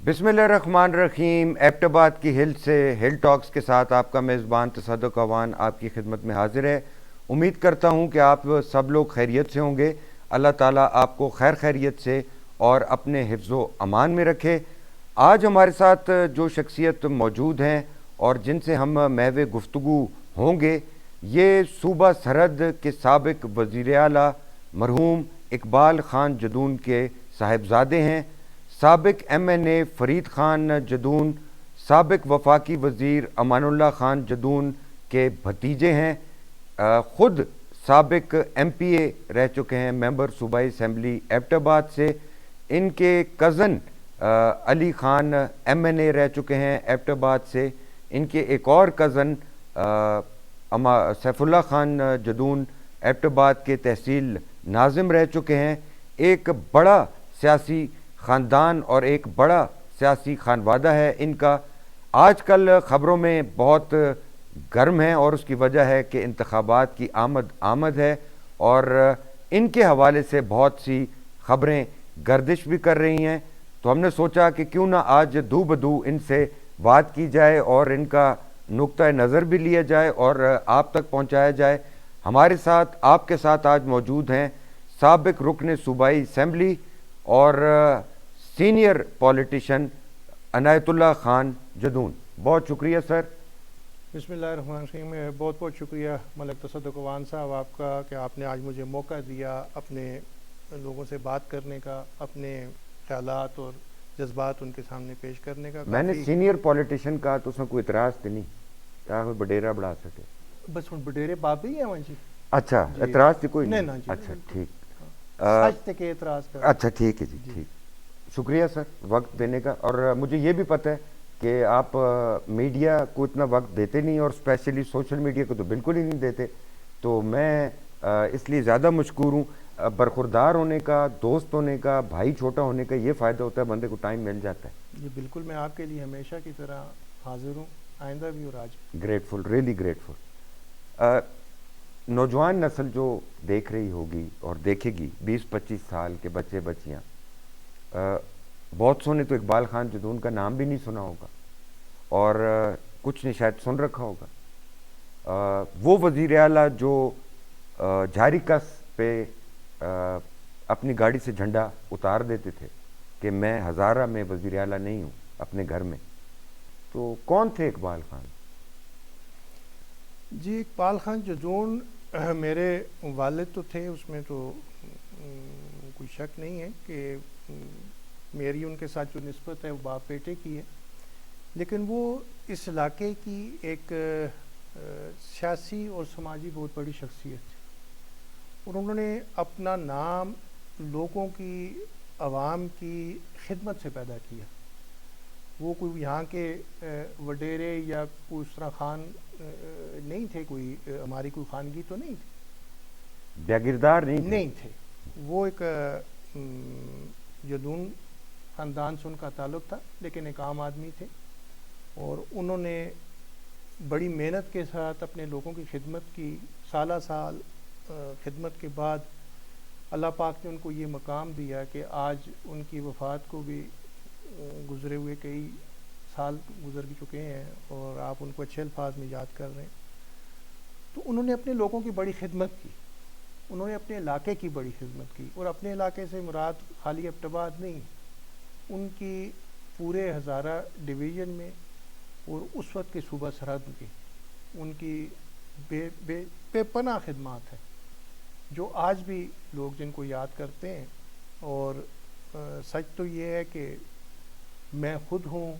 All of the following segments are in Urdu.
بسم اللہ الرحمن الرحیم۔ ایبٹ آباد کی ہل سے ہل ٹاکس کے ساتھ آپ کا میزبان تصدق اوان آپ کی خدمت میں حاضر ہے۔ امید کرتا ہوں کہ آپ سب لوگ خیریت سے ہوں گے۔ اللہ تعالیٰ آپ کو خیر خیریت سے اور اپنے حفظ و امان میں رکھے۔ آج ہمارے ساتھ جو شخصیت موجود ہیں اور جن سے ہم محو گفتگو ہوں گے، یہ صوبہ سرحد کے سابق وزیر اعلیٰ مرحوم اقبال خان جدون کے صاحبزادے ہیں۔ سابق ایم این اے فرید خان جدون سابق وفاقی وزیر امان اللہ خان جدون کے بھتیجے ہیں۔ خود سابق ایم پی اے رہ چکے ہیں، ممبر صوبائی اسمبلی ایبٹ آباد سے۔ ان کے cousin Ali Khan M N اے رہ چکے ہیں ایبٹ آباد سے۔ ان کے ایک اور کزن سیف اللہ خان جدون ایبٹ آباد کے تحصیل ناظم رہ چکے ہیں۔ ایک بڑا سیاسی خاندان اور ایک بڑا سیاسی خانوادہ ہے ان کا۔ آج کل خبروں میں بہت گرم ہے اور اس کی وجہ ہے کہ انتخابات کی آمد ہے، اور ان کے حوالے سے بہت سی خبریں گردش بھی کر رہی ہیں۔ تو ہم نے سوچا کہ کیوں نہ آج دو بدو ان سے بات کی جائے اور ان کا نقطہ نظر بھی لیا جائے اور آپ تک پہنچایا جائے۔ ہمارے ساتھ آپ کے ساتھ آج موجود ہیں سابق رکن صوبائی اسمبلی اور سینئر پولیٹیشین عنایت اللہ خان جدون۔ بہت شکریہ سر۔ بسم اللہ الرحمن الرحیم۔ بہت بہت شکریہ ملک تصدق اوان صاحب آپ کا کہ آپ نے آج مجھے موقع دیا اپنے لوگوں سے بات کرنے کا، اپنے خیالات اور جذبات ان کے سامنے پیش کرنے کا۔ میں نے سینئر پولیٹیشین کہا تو اس میں کوئی اعتراض تو نہیں تاکہ بڈیرا بڑھا سکے؟ بس بڈیرے باب ہی ہیں وہاں جی۔ اچھا اعتراض تھی کوئی نہیں؟ جی اچھا ٹھیک، سچ تھے کہ اعتراض کر۔ اچھا ٹھیک ہے جی ٹھیک۔ شکریہ سر وقت دینے کا، اور مجھے یہ بھی پتہ ہے کہ آپ میڈیا کو اتنا وقت دیتے نہیں، اور اسپیشلی سوشل میڈیا کو تو بالکل ہی نہیں دیتے، تو میں اس لیے زیادہ مشکور ہوں۔ برخوردار ہونے کا، دوست ہونے کا، بھائی چھوٹا ہونے کا یہ فائدہ ہوتا ہے، بندے کو ٹائم مل جاتا ہے۔ جی بالکل، میں آپ کے لیے ہمیشہ کی طرح حاضر ہوں، آئندہ بھی اور آج بھی۔ Grateful, really grateful. نوجوان نسل جو دیکھ رہی ہوگی اور دیکھے گی، 20-25 سال کے بچے بچیاں، بہت سو نے تو اقبال خان جدون کا نام بھی نہیں سنا ہوگا، اور کچھ نے شاید سن رکھا ہوگا۔ وہ وزیر اعلیٰ جو جھاری کس پہ اپنی گاڑی سے جھنڈا اتار دیتے تھے کہ میں ہزارہ میں وزیر اعلیٰ نہیں ہوں اپنے گھر میں، تو کون تھے اقبال خان؟ جی اقبال خان جدون میرے والد تو تھے، اس میں تو کوئی شک نہیں ہے کہ میری ان کے ساتھ جو نسبت ہے وہ باپ بیٹے کی ہے، لیکن وہ اس علاقے کی ایک سیاسی اور سماجی بہت بڑی شخصیت تھی، اور انہوں نے اپنا نام لوگوں کی، عوام کی خدمت سے پیدا کیا۔ وہ کوئی یہاں کے وڈیرے یا کوئی اس طرح خان نہیں تھے، کوئی ہماری کوئی خانگی تو نہیں تھی، جاگیردار نہیں تھے۔ وہ ایک جدون خاندان سے ان کا تعلق تھا، لیکن ایک عام آدمی تھے، اور انہوں نے بڑی محنت کے ساتھ اپنے لوگوں کی خدمت کی۔ سالہ سال خدمت کے بعد اللہ پاک نے ان کو یہ مقام دیا کہ آج ان کی وفات کو بھی گزرے ہوئے کئی سال گزر بھی چکے ہیں، اور آپ ان کو اچھے الفاظ میں یاد کر رہے ہیں۔ تو انہوں نے اپنے لوگوں کی بڑی خدمت کی، انہوں نے اپنے علاقے کی بڑی خدمت کی، اور اپنے علاقے سے مراد خالی ایبٹ آباد نہیں، ان کی پورے ہزارہ ڈویژن میں اور اس وقت کے صوبہ سرحد کی ان کی بے پناہ خدمات ہیں، جو آج بھی لوگ جن کو یاد کرتے ہیں۔ اور سچ تو یہ ہے کہ میں خود ہوں،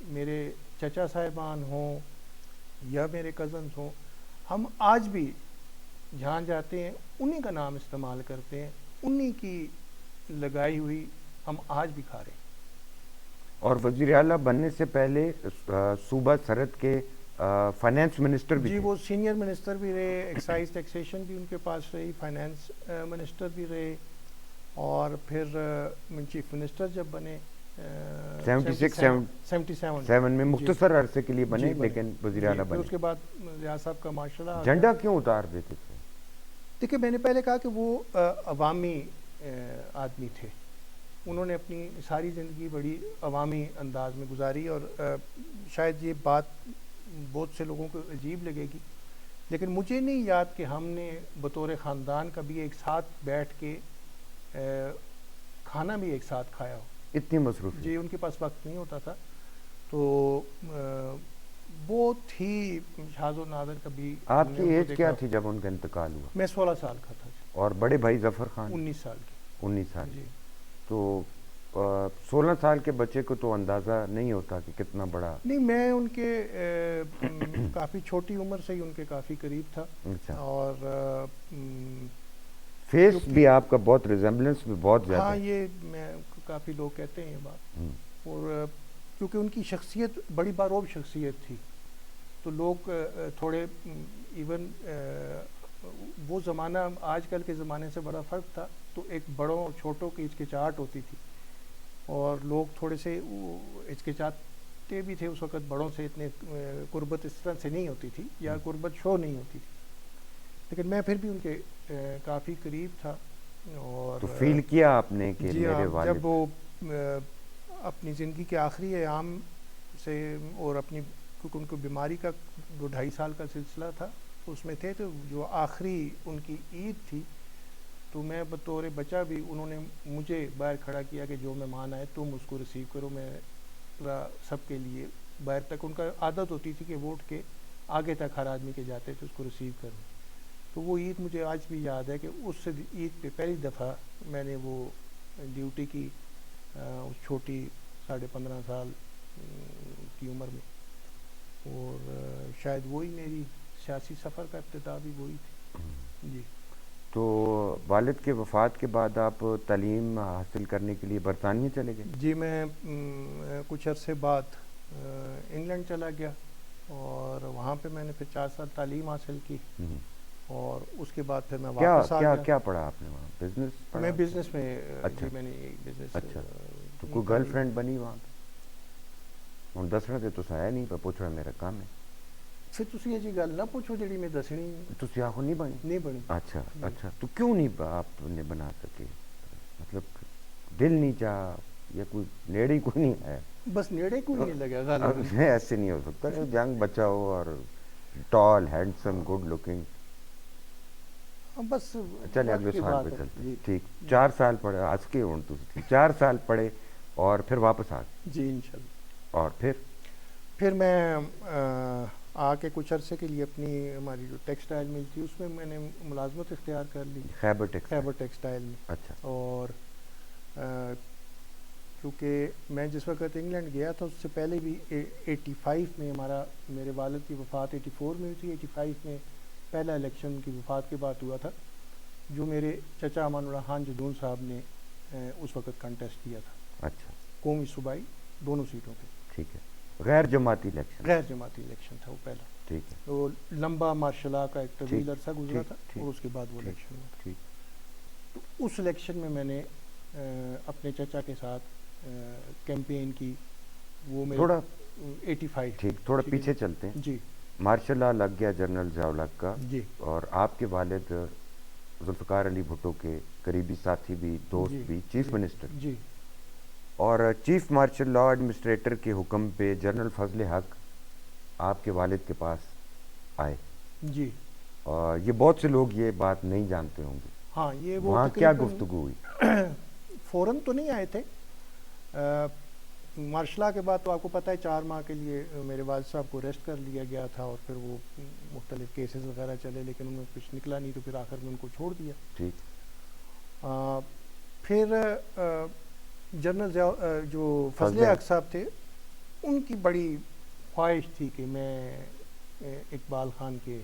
میرے چچا صاحبان ہوں یا میرے کزنز ہوں، ہم آج بھی جہاں جاتے ہیں انہی کا نام استعمال کرتے ہیں، انہی کی لگائی ہوئی ہم آج بھی کھا رہے ہیں۔ اور وزیر اعلیٰ بننے سے پہلے صوبہ سرحد کے فائنانس منسٹر بھی جی، تھے۔ وہ سینئر منسٹر بھی رہے، ایکسائز ٹیکسیشن بھی ان کے پاس رہی، فائنانس منسٹر بھی رہے، اور پھر چیف منسٹر جب بنے 77 میں مختصر عرصے کے لیے بنے، لیکن وزیر اعلیٰ بنے۔ اس کے بعد ریاض صاحب کا معاشرہ جھنڈا کیوں اتار دیتے تھے؟ دیکھیں، میں نے پہلے کہا کہ وہ عوامی آدمی تھے، انہوں نے اپنی ساری زندگی بڑی عوامی انداز میں گزاری، اور شاید یہ بات بہت سے لوگوں کو عجیب لگے گی، لیکن مجھے نہیں یاد کہ ہم نے بطور خاندان کبھی ایک ساتھ بیٹھ کے کھانا بھی ایک ساتھ کھایا ہو۔ اتنی مصروفی؟ جی، ان کے پاس وقت نہیں ہوتا تھا، تو بہت ہی شاذ و نادر کبھی آپ ہم نے کی ان کو ایج دیکھا کیا ہو۔ تھی جب ان کا انتقال ہوا؟ میں 16 سال کا تھا۔ اور بڑے بھائی ظفر خان؟ 19 سال کی۔ 19 سال؟ جی تو 16 سال کے بچے کو تو اندازہ نہیں ہوتا کہ کتنا بڑا۔ نہیں، میں ان کے کافی چھوٹی عمر سے ہی ان کے کافی قریب تھا، اچھا، اور فیس کیونکہ بھی آپ کا بہت ریزمبلنس بھی بہت زیادہ ہاں، ہے۔ یہ میں کافی لوگ کہتے ہیں یہ بات، ہم، اور کیونکہ ان کی شخصیت بڑی باروب شخصیت تھی، تو لوگ تھوڑے ایون وہ زمانہ آج کل کے زمانے سے بڑا فرق تھا، تو ایک بڑوں اور چھوٹوں کی ہچکچاہٹ ہوتی تھی، اور لوگ تھوڑے سے ہچکچاتے بھی تھے اس وقت، بڑوں سے اتنے قربت اس طرح سے نہیں ہوتی تھی، یا قربت شو نہیں ہوتی تھی، لیکن میں پھر بھی ان کے کافی قریب تھا۔ اور تو فیل کیا آپ نے کہ جی میرے ہاں، والد؟ جب وہ اپنی زندگی کے آخری ایام سے، اور اپنی کیونکہ ان کو بیماری کا 2-2.5 سال کا سلسلہ تھا اس میں تھے، تو جو آخری ان کی عید تھی، تو میں بطور بچہ بھی انہوں نے مجھے باہر کھڑا کیا کہ جو مہمان آئے تم اس کو ریسیو کرو، میں سب کے لیے باہر تک، ان کا عادت ہوتی تھی کہ وہ اٹھ کے آگے تک ہر آدمی کے جاتے تھے اس کو ریسیو کروں، تو وہ عید مجھے آج بھی یاد ہے کہ اس عید پہ پہلی دفعہ میں نے وہ ڈیوٹی کی، اس چھوٹی 15.5 سال کی عمر میں، اور شاید وہی میری سیاسی سفر کا ابتدا بھی وہی تھی۔ جی، تو والد کے وفات کے بعد آپ تعلیم حاصل کرنے کے لیے برطانیہ چلے گئے؟ جی، میں کچھ عرصے بعد انگلینڈ چلا گیا، اور وہاں پہ میں نے پھر 4 سال تعلیم حاصل کی، ہم۔ اور اس کے بعد پھر میں کیا واپس آ کیا گیا۔ کیا پڑھا آپ نے وہاں؟ بزنس پڑھا؟ میں بزنس میں اچھا جی، میں نے بزنس اچھا، تو کوئی گرل فرینڈ بنی وہاں پہ؟ ہوں دسنا تے تو ہے نہیں، پر پوچھنا میرا کام ہے۔ پھر تسی یہ جی گل نہ پوچھو جڑی میں دسنی تسی آخو نہیں بنی؟ نہیں بنی۔ اچھا جی، اچھا، تو کیوں نہیں آپ نے بنا سکے؟ مطلب دل نہیں چاہا یا کوئی نیڑے کوئی نہیں ہے؟ بس نیڑے کوئی نہیں لگا غالباً۔ ایسے نہیں ہو سکتا کہ ینگ بچہ ہو اور ٹال ہینڈسم گڈ لکنگ۔ بس چلے وقت اگلے کی سوال پہ بات ہے۔ چلتے ہیں۔ جی، ٹھیک، 4 سال پڑھے آج کے ہوں تو 4 سال پڑھے اور پھر واپس آ گئے؟ جی انشاءاللہ۔ اور پھر میں آ کے کچھ عرصے کے لیے اپنی ہماری جو ٹیکسٹائل مل تھی اس میں میں نے ملازمت اختیار کر لی، خیبر ٹیکسٹائل میں۔ اچھا، اور کیونکہ میں جس وقت انگلینڈ گیا تھا اس سے پہلے بھی 85 میں میرے والد کی وفات 84 میں ہوئی تھی، 85 میں پہلا الیکشن کی وفات کے بعد ہوا تھا، جو میرے چچا امان اللہ خان جدون صاحب نے اس وقت کنٹیسٹ کیا تھا، اچھا، قومی صوبائی دونوں سیٹوں پہ۔ ٹھیک ہے، غیر جماعتی الیکشن؟ غیر جماعتی الیکشن تھا وہ پہلا، ٹھیک ہے، وہ لمبا ماشاء اللہ کا ایک طویل ٹھیک عرصہ گزرا تھا، ٹھیک اور اس کے بعد وہ ٹھیک الیکشن ہوا تھا۔ ٹھیک۔ تو اس الیکشن میں نے اپنے چچا کے ساتھ کیمپین کی، وہ میں تھوڑا 85۔ ٹھیک، تھوڑا پیچھے چلتے ہیں۔ جی مارشل لا لگ گیا جنرل ضیاء الحق کا، جی اور آپ کے والد ذوالفقار علی بھٹو کے قریبی ساتھی بھی، دوست بھی، چیف منسٹر، جی اور چیف مارشل لا ایڈمنسٹریٹر کے حکم پہ جنرل فضل حق آپ کے والد کے پاس آئے، جی اور یہ بہت سے لوگ یہ بات نہیں جانتے ہوں گے، ہاں، یہ وہ وہاں کیا گفتگو ہوئی؟ فوراً تو نہیں آئے تھے، مارشل لا کے بعد تو آپ کو پتہ ہے 4 ماہ کے لیے میرے والد صاحب کو ریسٹ کر لیا گیا تھا، اور پھر وہ مختلف کیسز وغیرہ چلے، لیکن ان میں کچھ نکلا نہیں، تو پھر آخر میں ان کو چھوڑ دیا۔ ٹھیک، پھر جنرل جو فضل حق صاحب تھے، ان کی بڑی خواہش تھی کہ میں اقبال خان کے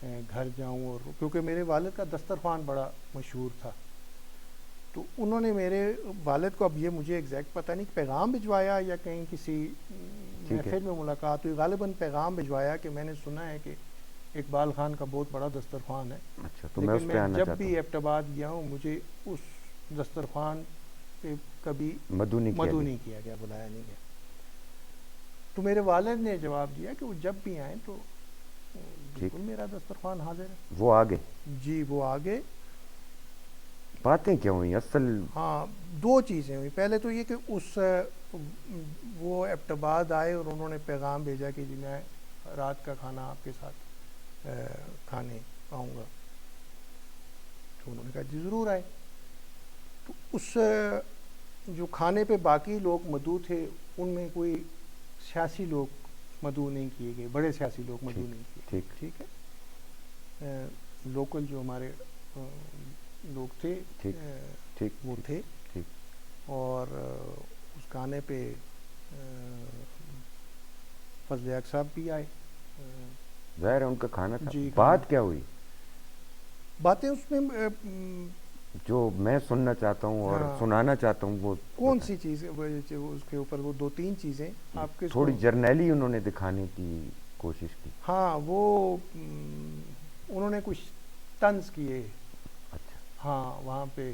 گھر جاؤں، اور کیونکہ میرے والد کا دسترخوان بڑا مشہور تھا، تو انہوں نے میرے والد کو، اب یہ مجھے ایگزیکٹ پتہ نہیں پیغام بھجوایا یا کہیں کسی محفل میں ملاقات ہوئی، غالباً پیغام بھجوایا کہ میں نے سنا ہے کہ اقبال خان کا بہت بڑا دسترخوان ہے، اچھا، تو میں لیکن اس پہ میں آنا جب چاہتا بھی ہوں۔ ایبٹ آباد گیا ہوں مجھے اس دسترخوان پہ کبھی مدعو نہیں کیا گیا، بلایا نہیں گیا۔ تو میرے والد نے جواب دیا کہ وہ جب بھی آئیں تو بالکل میرا دسترخوان حاضر ہے۔ وہ آگے؟ جی، وہ آگے، باتیں کیا ہوئی اصل؟ ہاں دو چیزیں ہوئی. پہلے تو یہ کہ وہ ایبٹ آباد آئے اور انہوں نے پیغام بھیجا کہ جی میں رات کا کھانا آپ کے ساتھ کھانے آؤں گا. تو انہوں نے کہا جی ضرور آئے. تو اس جو کھانے پہ باقی لوگ مدعو تھے ان میں کوئی سیاسی لوگ مدعو نہیں کیے گئے, بڑے سیاسی لوگ مدعو نہیں کیے. ٹھیک ہے, لوکل جو ہمارے لوگ تھے وہ تھے. اور اس کھانے پہ فضل حق صاحب بھی آئے. ظاہر ہے ان کا کھانا تھا. جی بات کیا ہوئی؟ باتیں اس میں جو میں سننا چاہتا ہوں اور سنانا چاہتا ہوں وہ کون سی چیز اس کے اوپر, وہ دو تین چیزیں آپ کے تھوڑی جرنیلی انہوں نے دکھانے کی کوشش کی. ہاں وہ انہوں نے کچھ طنز کیے. اچھا. ہاں وہاں پہ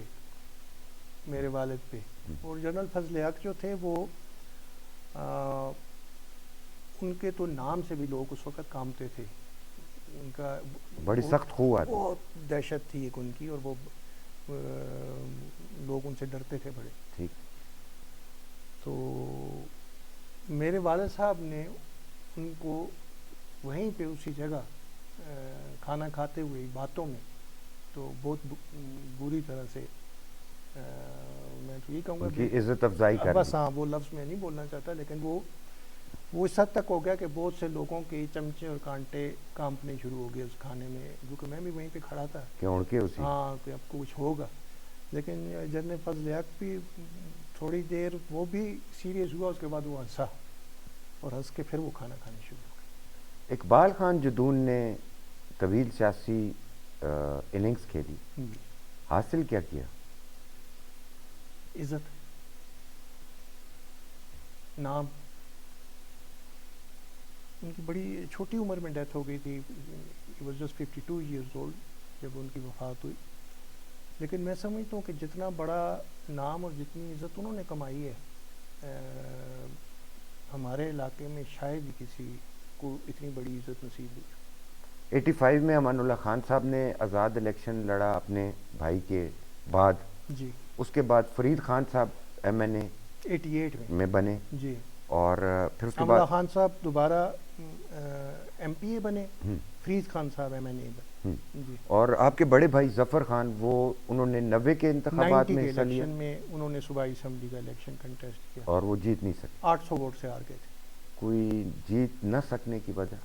میرے والد پہ. اور جنرل فضل حق جو تھے وہ ان کے تو نام سے بھی لوگ اس وقت کانپتے تھے. ان کا بڑی سخت خو آتی, بہت دہشت تھی ایک ان کی, اور وہ لوگ ان سے ڈرتے تھے بڑے. ٹھیک. تو میرے والد صاحب نے ان کو وہیں پہ اسی جگہ کھانا کھاتے ہوئے باتوں میں تو بہت بری طرح سے, میں تو یہ کہوں گا کہ عزت افزائی کر, بس ہاں وہ لفظ میں نہیں بولنا چاہتا, لیکن وہ اس حد تک ہو گیا کہ بہت سے لوگوں کے چمچے اور کانٹے کانپنے شروع ہو گئے اس کھانے میں, کیونکہ میں بھی وہیں پہ کھڑا تھا. ہاں کہ اب کچھ ہوگا. لیکن جنرل فضل حق بھی تھوڑی دیر وہ بھی سیریس ہوا, اس کے بعد وہ ہنسا اور ہنس کے پھر وہ کھانا کھانے شروع ہو گئے. اقبال خان جدون نے طویل سیاسی اننگز کھیلی, حاصل کیا کیا؟ عزت, نام. ان کی بڑی چھوٹی عمر میں ڈیتھ ہو گئی تھی. He was just 52 years old جب ان کی وفات ہوئی. لیکن میں سمجھتا ہوں کہ جتنا بڑا نام اور جتنی عزت انہوں نے کمائی ہے, ہمارے علاقے میں شاید ہی کسی کو اتنی بڑی عزت نصیب ہوئی. 85 میں امان اللہ خان صاحب نے آزاد الیکشن لڑا اپنے بھائی کے بعد. جی. اس کے بعد فرید خان صاحب ایم این اے 88 میں بنے. جی. اور پھر اس کے امان اللہ بعد خان صاحب دوبارہ ایم پی اے بنے, فرید خان صاحب ایم این اے بنے. جی. اور آپ کے بڑے بھائی ظفر خان, وہ انہوں نے 90 کے انتخابات میں حصہ لیا. میں انہوں نے صوبائی اسمبلی کا الیکشن کنٹیسٹ کیا اور وہ جیت نہیں سکے. 800 ووٹ سے ہار گئے تھے. کوئی جیت نہ سکنے کی وجہ؟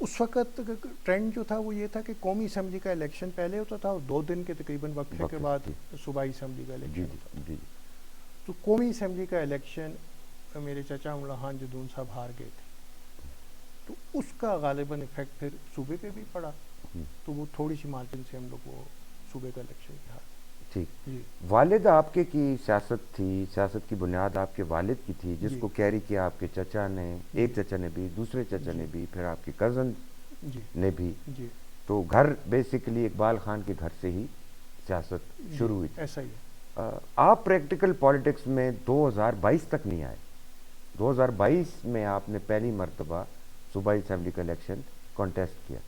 اس وقت ٹرینڈ جو تھا وہ یہ تھا کہ قومی اسمبلی کا الیکشن پہلے ہوتا تھا اور 2 دن کے تقریباً وقفے کے بعد صوبائی اسمبلی کا الیکشن ہوتا تھا. تو قومی اسمبلی کا الیکشن میرے چچا امان اللہ خان جدون صاحب ہار گئے تھے, تو اس کا غالباً ایفیکٹ پھر صوبے پہ بھی پڑا. تو وہ تھوڑی سی مارجن سے ہم لوگ وہ صوبے کا الیکشن ہار. ٹھیک. والد آپ کے کی سیاست تھی, سیاست کی بنیاد آپ کے والد کی تھی, جس کو کیری کیا آپ کے چچا نے, ایک چچا نے بھی, دوسرے چچا نے بھی, پھر آپ کے کزن نے بھی. تو گھر بیسیکلی اقبال خان کے گھر سے ہی سیاست شروع ہوئی. ایسا ہی ہے. آپ پریکٹیکل پالیٹکس میں 2022 تک نہیں آئے. 2022 میں آپ نے پہلی مرتبہ صوبائی اسمبلی کا الیکشن کانٹیسٹ کیا.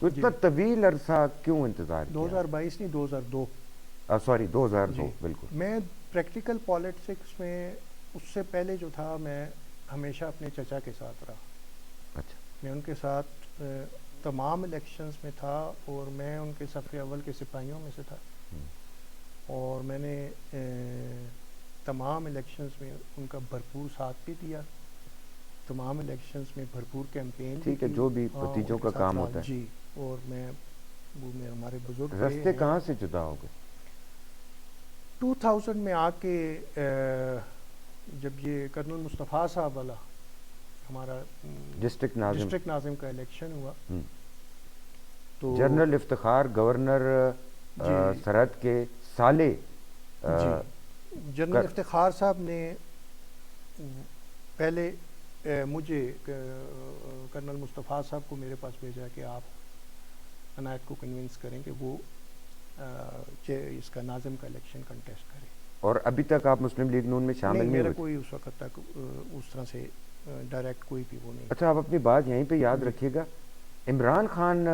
تو اتنا طویل عرصہ کیوں انتظار کیا؟ 2022 نہیں 2002. سوری 2002. بالکل. میں پریکٹیکل پالیٹکس میں اس سے پہلے جو تھا میں ہمیشہ اپنے چچا کے ساتھ رہا. اچھا. میں ان کے ساتھ تمام الیکشنز میں تھا اور میں ان کے صف اول کے سپاہیوں میں سے تھا. اور میں نے تمام الیکشنز میں ان کا بھرپور ساتھ بھی دیا, تمام الیکشنز میں بھرپور کیمپین. ٹھیک ہے, جو بھی بھتیجوں کا کام ہوتا ہے. جی. اور میں وہ ہمارے بزرگ راستے کہاں سے جدا ہو گئے؟ 2000 میں آ کے جب یہ کرنل مصطفیٰ صاحب والا ہمارا ڈسٹرکٹ ناظم کا الیکشن ہوا, تو جنرل افتخار گورنر سرحد کے سالے, جنرل افتخار صاحب نے پہلے مجھے کرنل مصطفیٰ صاحب کو میرے پاس بھیجا کہ آپ عنایت کو کنونس کریں کہ وہ اس کا ناظم کا الیکشن کنٹیسٹ کرے. اور ابھی تک آپ مسلم لیگ نون میں شامل نہیں ہوئے؟ میرا کوئی اس وقت تک اس طرح سے ڈائریکٹ کوئی بھی وہ نہیں. اچھا, آپ اپنی بات یہیں پہ یاد رکھیے گا. عمران خان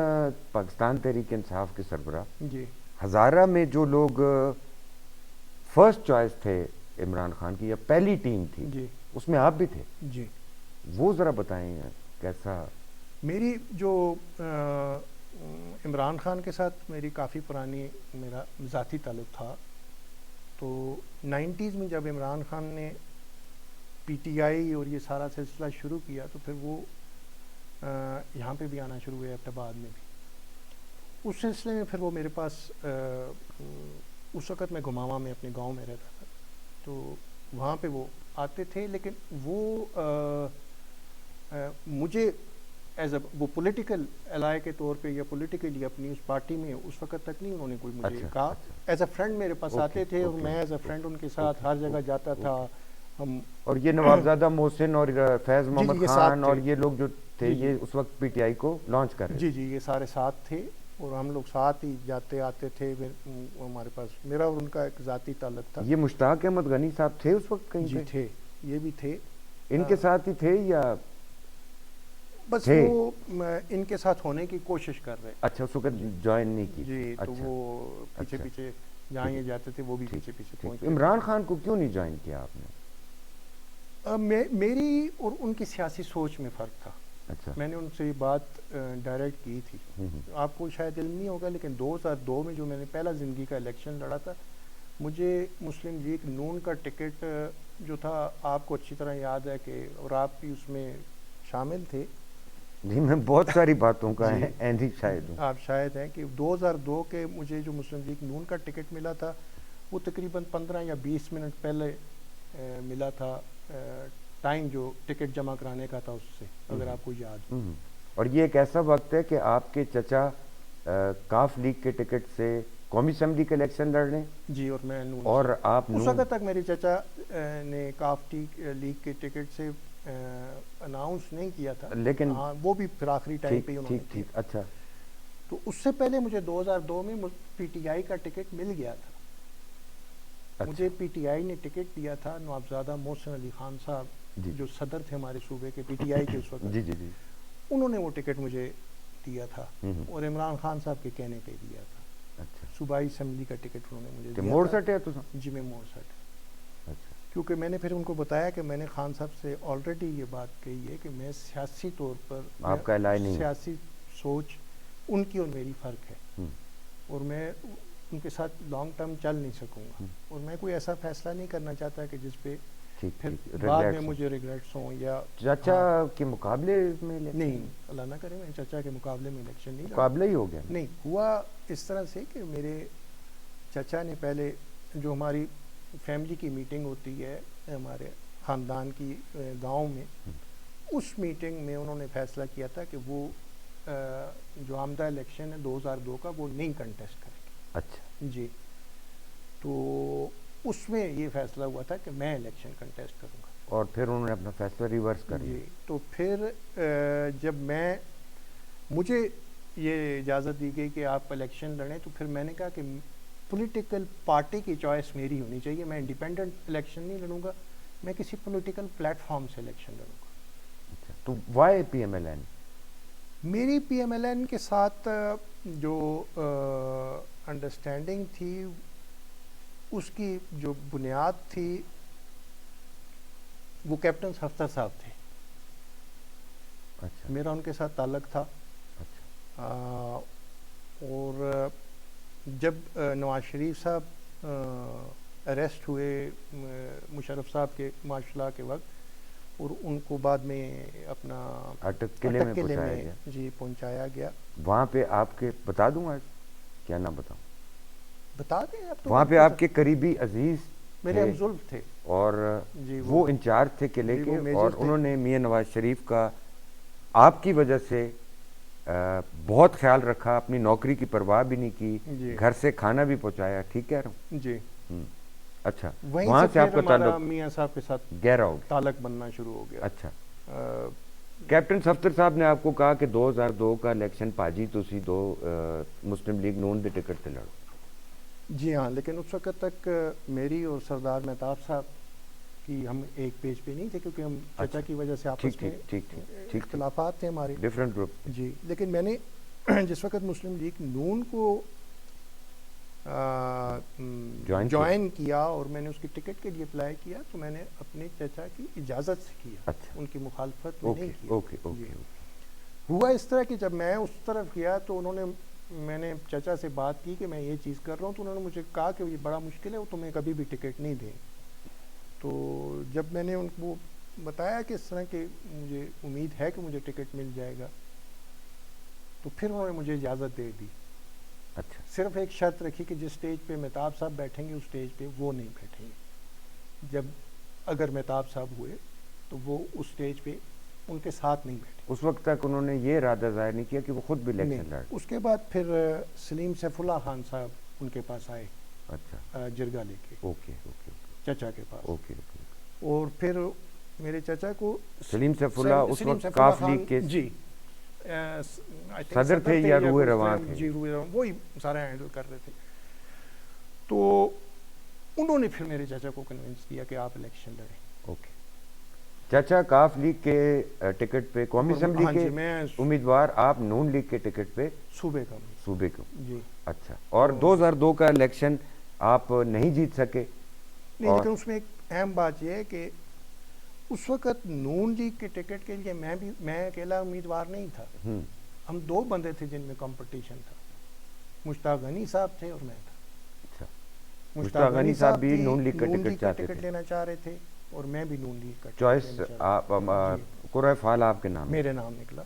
پاکستان تحریک انصاف کے سربراہ, جی, ہزارہ میں جو لوگ فرسٹ چوائس تھے عمران خان کی یا پہلی ٹیم تھی جی اس میں آپ بھی تھے, جی. وہ ذرا بتائیں کیسا. میری جو عمران خان کے ساتھ میری کافی پرانی میرا ذاتی تعلق تھا. تو 90s میں جب عمران خان نے پی ٹی آئی اور یہ سارا سلسلہ شروع کیا تو پھر وہ یہاں پہ بھی آنا شروع ہوئے, ایبٹ آباد میں بھی. اس سلسلے میں پھر وہ میرے پاس اس وقت میں گھماواں میں اپنے گاؤں میں رہتا تھا, تو وہاں پہ وہ آتے تھے. لیکن وہ مجھے ایز اے وہ پولیٹیکل الائے کے طور پہ یا پولیٹیکلی اپنی اس پارٹی میں اس وقت تک نہیں انہوں نے کوئی مجھے کہا. ایز اے فرینڈ میرے پاس آتے تھے اور میں ایز اے فرینڈ ان کے ساتھ ہر جگہ جاتا تھا. ہم اور یہ نوابزادہ محسن اور فیض محمد خان اور یہ لوگ جو تھے یہ اس وقت پی ٹی آئی کو لانچ کر رہے تھے. جی یہ سارے ساتھ تھے اور ہم لوگ ساتھ ہی جاتے آتے تھے. ہمارے پاس میرا اور ان کا ایک ذاتی تعلق تھا. یہ مشتاق احمد غنی صاحب تھے اس وقت کہیں؟ جی تھے, یہ بھی تھے. ان کے ساتھ ہی تھے یا بس وہ ان کے ساتھ ہونے کی کوشش کر رہے؟ اچھا, اس وقت جوائن نہیں کی. جی تو وہ پیچھے پیچھے جہاں یہ جاتے تھے وہ بھی پیچھے پیچھے پہنچ. عمران خان کو کیوں نہیں جوائن کیا آپ نے؟ میری اور ان کی سیاسی سوچ میں فرق تھا. اچھا. میں نے ان سے یہ بات ڈائریکٹ کی تھی. آپ کو شاید علم نہیں ہوگا لیکن 2002 میں جو میں نے پہلا زندگی کا الیکشن لڑا تھا, مجھے مسلم لیگ نون کا ٹکٹ جو تھا, آپ کو اچھی طرح یاد ہے کہ اور آپ بھی اس میں شامل تھے. جی میں بہت ساری باتوں کا اہم شاہد ہوں. آپ شاہد ہیں کہ 2002 کے مجھے جو مسلم لیگ نون کا ٹکٹ ملا تھا وہ تقریباً 15 یا 20 منٹ پہلے ملا تھا, ٹائم جو ٹکٹ جمع کرانے کا تھا اس سے, اگر آپ کو یاد ہو. اور یہ ایک ایسا وقت ہے کہ آپ کے چچا کاف لیگ کے ٹکٹ سے قومی اسمبلی کے الیکشن لڑ رہے ہیں. جی اور میں نون. اور آپ اس وقت تک میرے چچا نے کاف لیگ کے ٹکٹ سے اناؤنس نہیں کیا تھا, لیکن ہاں وہ بھی پھر آخری ٹائم پہ انہوں نے کیا. اچھا. تو اس سے پہلے مجھے 2002 میں پی ٹی آئی کا ٹکٹ مل گیا تھا. مجھے پی ٹی آئی نے ٹکٹ دیا تھا, نوابزادہ محسن علی خان صاحب جو صدر تھے ہمارے صوبے کے پی ٹی آئی کے اس وقت, جی جی جی, انہوں نے وہ ٹکٹ مجھے دیا تھا اور عمران خان صاحب کے کہنے پہ دیا تھا. اچھا. صوبائی اسمبلی کا ٹکٹ انہوں نے مجھے دیا. موڑ سٹ ہے تو؟ جی میں موڑ سٹ. اچھا. کیونکہ میں نے پھر ان کو بتایا کہ میں نے خان صاحب سے آلریڈی یہ بات کہی ہے کہ میں سیاسی طور پر آپ کا الائے نہیں, سیاسی سوچ ان کی اور میری فرق ہے اور میں ان کے ساتھ لانگ ٹرم چل نہیں سکوں گا, اور میں کوئی ایسا فیصلہ نہیں کرنا چاہتا کہ جس پہ پھر بعد میں مجھے ریگریٹس ہوں. یا چچا کے مقابلے میں نہیں, اللہ نہ کرے میں چچا کے مقابلے میں الیکشن نہیں, مقابلہ ہی ہو گیا. نہیں ہوا اس طرح سے کہ میرے چچا نے پہلے جو ہماری فیملی کی میٹنگ ہوتی ہے ہمارے خاندان کی گاؤں میں, اس میٹنگ میں انہوں نے فیصلہ کیا تھا کہ وہ جو آمدہ الیکشن ہے 2002 کا وہ نہیں کنٹیسٹ کریں گے. اچھا جی. تو اس میں یہ فیصلہ ہوا تھا کہ میں الیکشن کنٹیسٹ کروں گا, اور پھر انہوں نے اپنا فیصلہ ریورس کر لیا. جی. تو پھر جب مجھے یہ اجازت دی گئی کہ آپ الیکشن لڑیں, تو پھر میں نے کہا کہ پولیٹیکل پارٹی کی چوائس میری ہونی چاہیے, میں انڈیپینڈنٹ الیکشن نہیں لڑوں گا, میں کسی پولیٹیکل پلیٹ فارم سے الیکشن لڑوں گا. اچھا. تو why P M L N? میری پی ایم ایل این کے ساتھ جو انڈرسٹینڈنگ تھی, اس کی جو بنیاد تھی وہ کیپٹن صفدر صاحب تھے. اچھا. میرا ان کے ساتھ تعلق تھا. اچھا. اور جب نواز شریف صاحب اریسٹ ہوئے مشرف صاحب کے مارشل لا کے وقت, اور ان کو بعد میں اپنا اٹک قلعے میں جی پہنچایا گیا. وہاں پہ آپ کے بتا دوں آج کیا نام بتاؤں؟ بتا دیں آپ. وہاں پہ آپ کے قریبی عزیز میرے ہمزلف تھے, اور وہ انچارج تھے قلعے کے, اور انہوں نے میاں نواز شریف کا آپ کی وجہ سے بہت خیال رکھا, اپنی نوکری کی پرواہ بھی نہیں کی, گھر سے کھانا بھی پہنچایا. ٹھیک کہہ رہا ہوں؟ جی. اچھا. وہاں سے آپ کا تعلق میاں صاحب کے ساتھ گہرا ہو گیا, تعلق بننا شروع ہو گیا. اچھا. کیپٹن صفدر صاحب نے آپ کو کہا کہ 2002 کا الیکشن پاجی تسی دو مسلم لیگ نون دے ٹکٹ تے لڑو. جی ہاں, لیکن اس وقت تک میری اور سردار مہتاب صاحب کی ہم ایک پیج پہ نہیں تھے, کیونکہ ہم چچا کی وجہ سے آپس میں اختلافات تھے ہمارے, ڈفرینٹ گروپ. جی. لیکن میں نے جس وقت مسلم لیگ نون کو جوائن کیا اور میں نے اس کی ٹکٹ کے لیے اپلائی کیا تو میں نے اپنے چچا کی اجازت سے کیا. اچھا. ان کی مخالفت میں نہیں کیا. Okay okay. ہوا اس طرح کہ جب میں اس طرف گیا تو انہوں نے, میں نے چچا سے بات کی کہ میں یہ چیز کر رہا ہوں, تو انہوں نے مجھے کہا کہ یہ بڑا مشکل ہے, وہ تمہیں کبھی بھی ٹکٹ نہیں دیں. تو جب میں نے ان کو بتایا کہ اس طرح کہ مجھے امید ہے کہ مجھے ٹکٹ مل جائے گا, تو پھر انہوں نے مجھے اجازت دے دی. اچھا. صرف ایک شرط رکھی کہ جس سٹیج پہ مہتاب صاحب بیٹھیں گے اس سٹیج پہ وہ نہیں بیٹھیں گے. جب اگر مہتاب صاحب ہوئے تو وہ اس سٹیج پہ ان کے ساتھ نہیں بیٹھے. اس وقت تک انہوں نے یہ ارادہ ظاہر نہیں کیا کہ وہ خود بھی الیکشن لڑیں. اس کے بعد پھر سلیم سیف اللہ خان صاحب ان کے پاس آئے. اچھا. جرگہ لے کے. Okay okay. چچا کے پاس. اوکے. اور پھر میرے چچا کو سلیم سیف اللہ اس وقت کاف لیگ کے جی صدر تھے یا روح رواں تھے؟ جی روح رواں, وہی سارا ہینڈل کر رہے تھے. تو انہوں نے پھر میرے چچا کو کنونس کیا کہ آپ الیکشن لڑیں. اوکے. چچا کاف لیگ کے ٹکٹ پہ قومی اسمبلی کے امیدوار, آپ نون لیگ کے ٹکٹ پہ صوبے کا. جی. اچھا. اور 2002 کا الیکشن آپ نہیں جیت سکے. نہیں, لیکن اس میں ایک اہم بات یہ ہے کہ اس وقت نون لیگ کے ٹکٹ کے لیے میں اکیلا امیدوار نہیں تھا. ہم 2 بندے تھے جن میں کمپٹیشن تھا. مشتاق غنی صاحب تھے اور میں تھا. اچھا. مشتاق غنی صاحب بھی نون لیگ کا ٹکٹ لینا چاہ رہے تھے اور میں بھی نون لیگ کا چوائس قرعہ فعال آپ کے نام, میرے نام نکلا,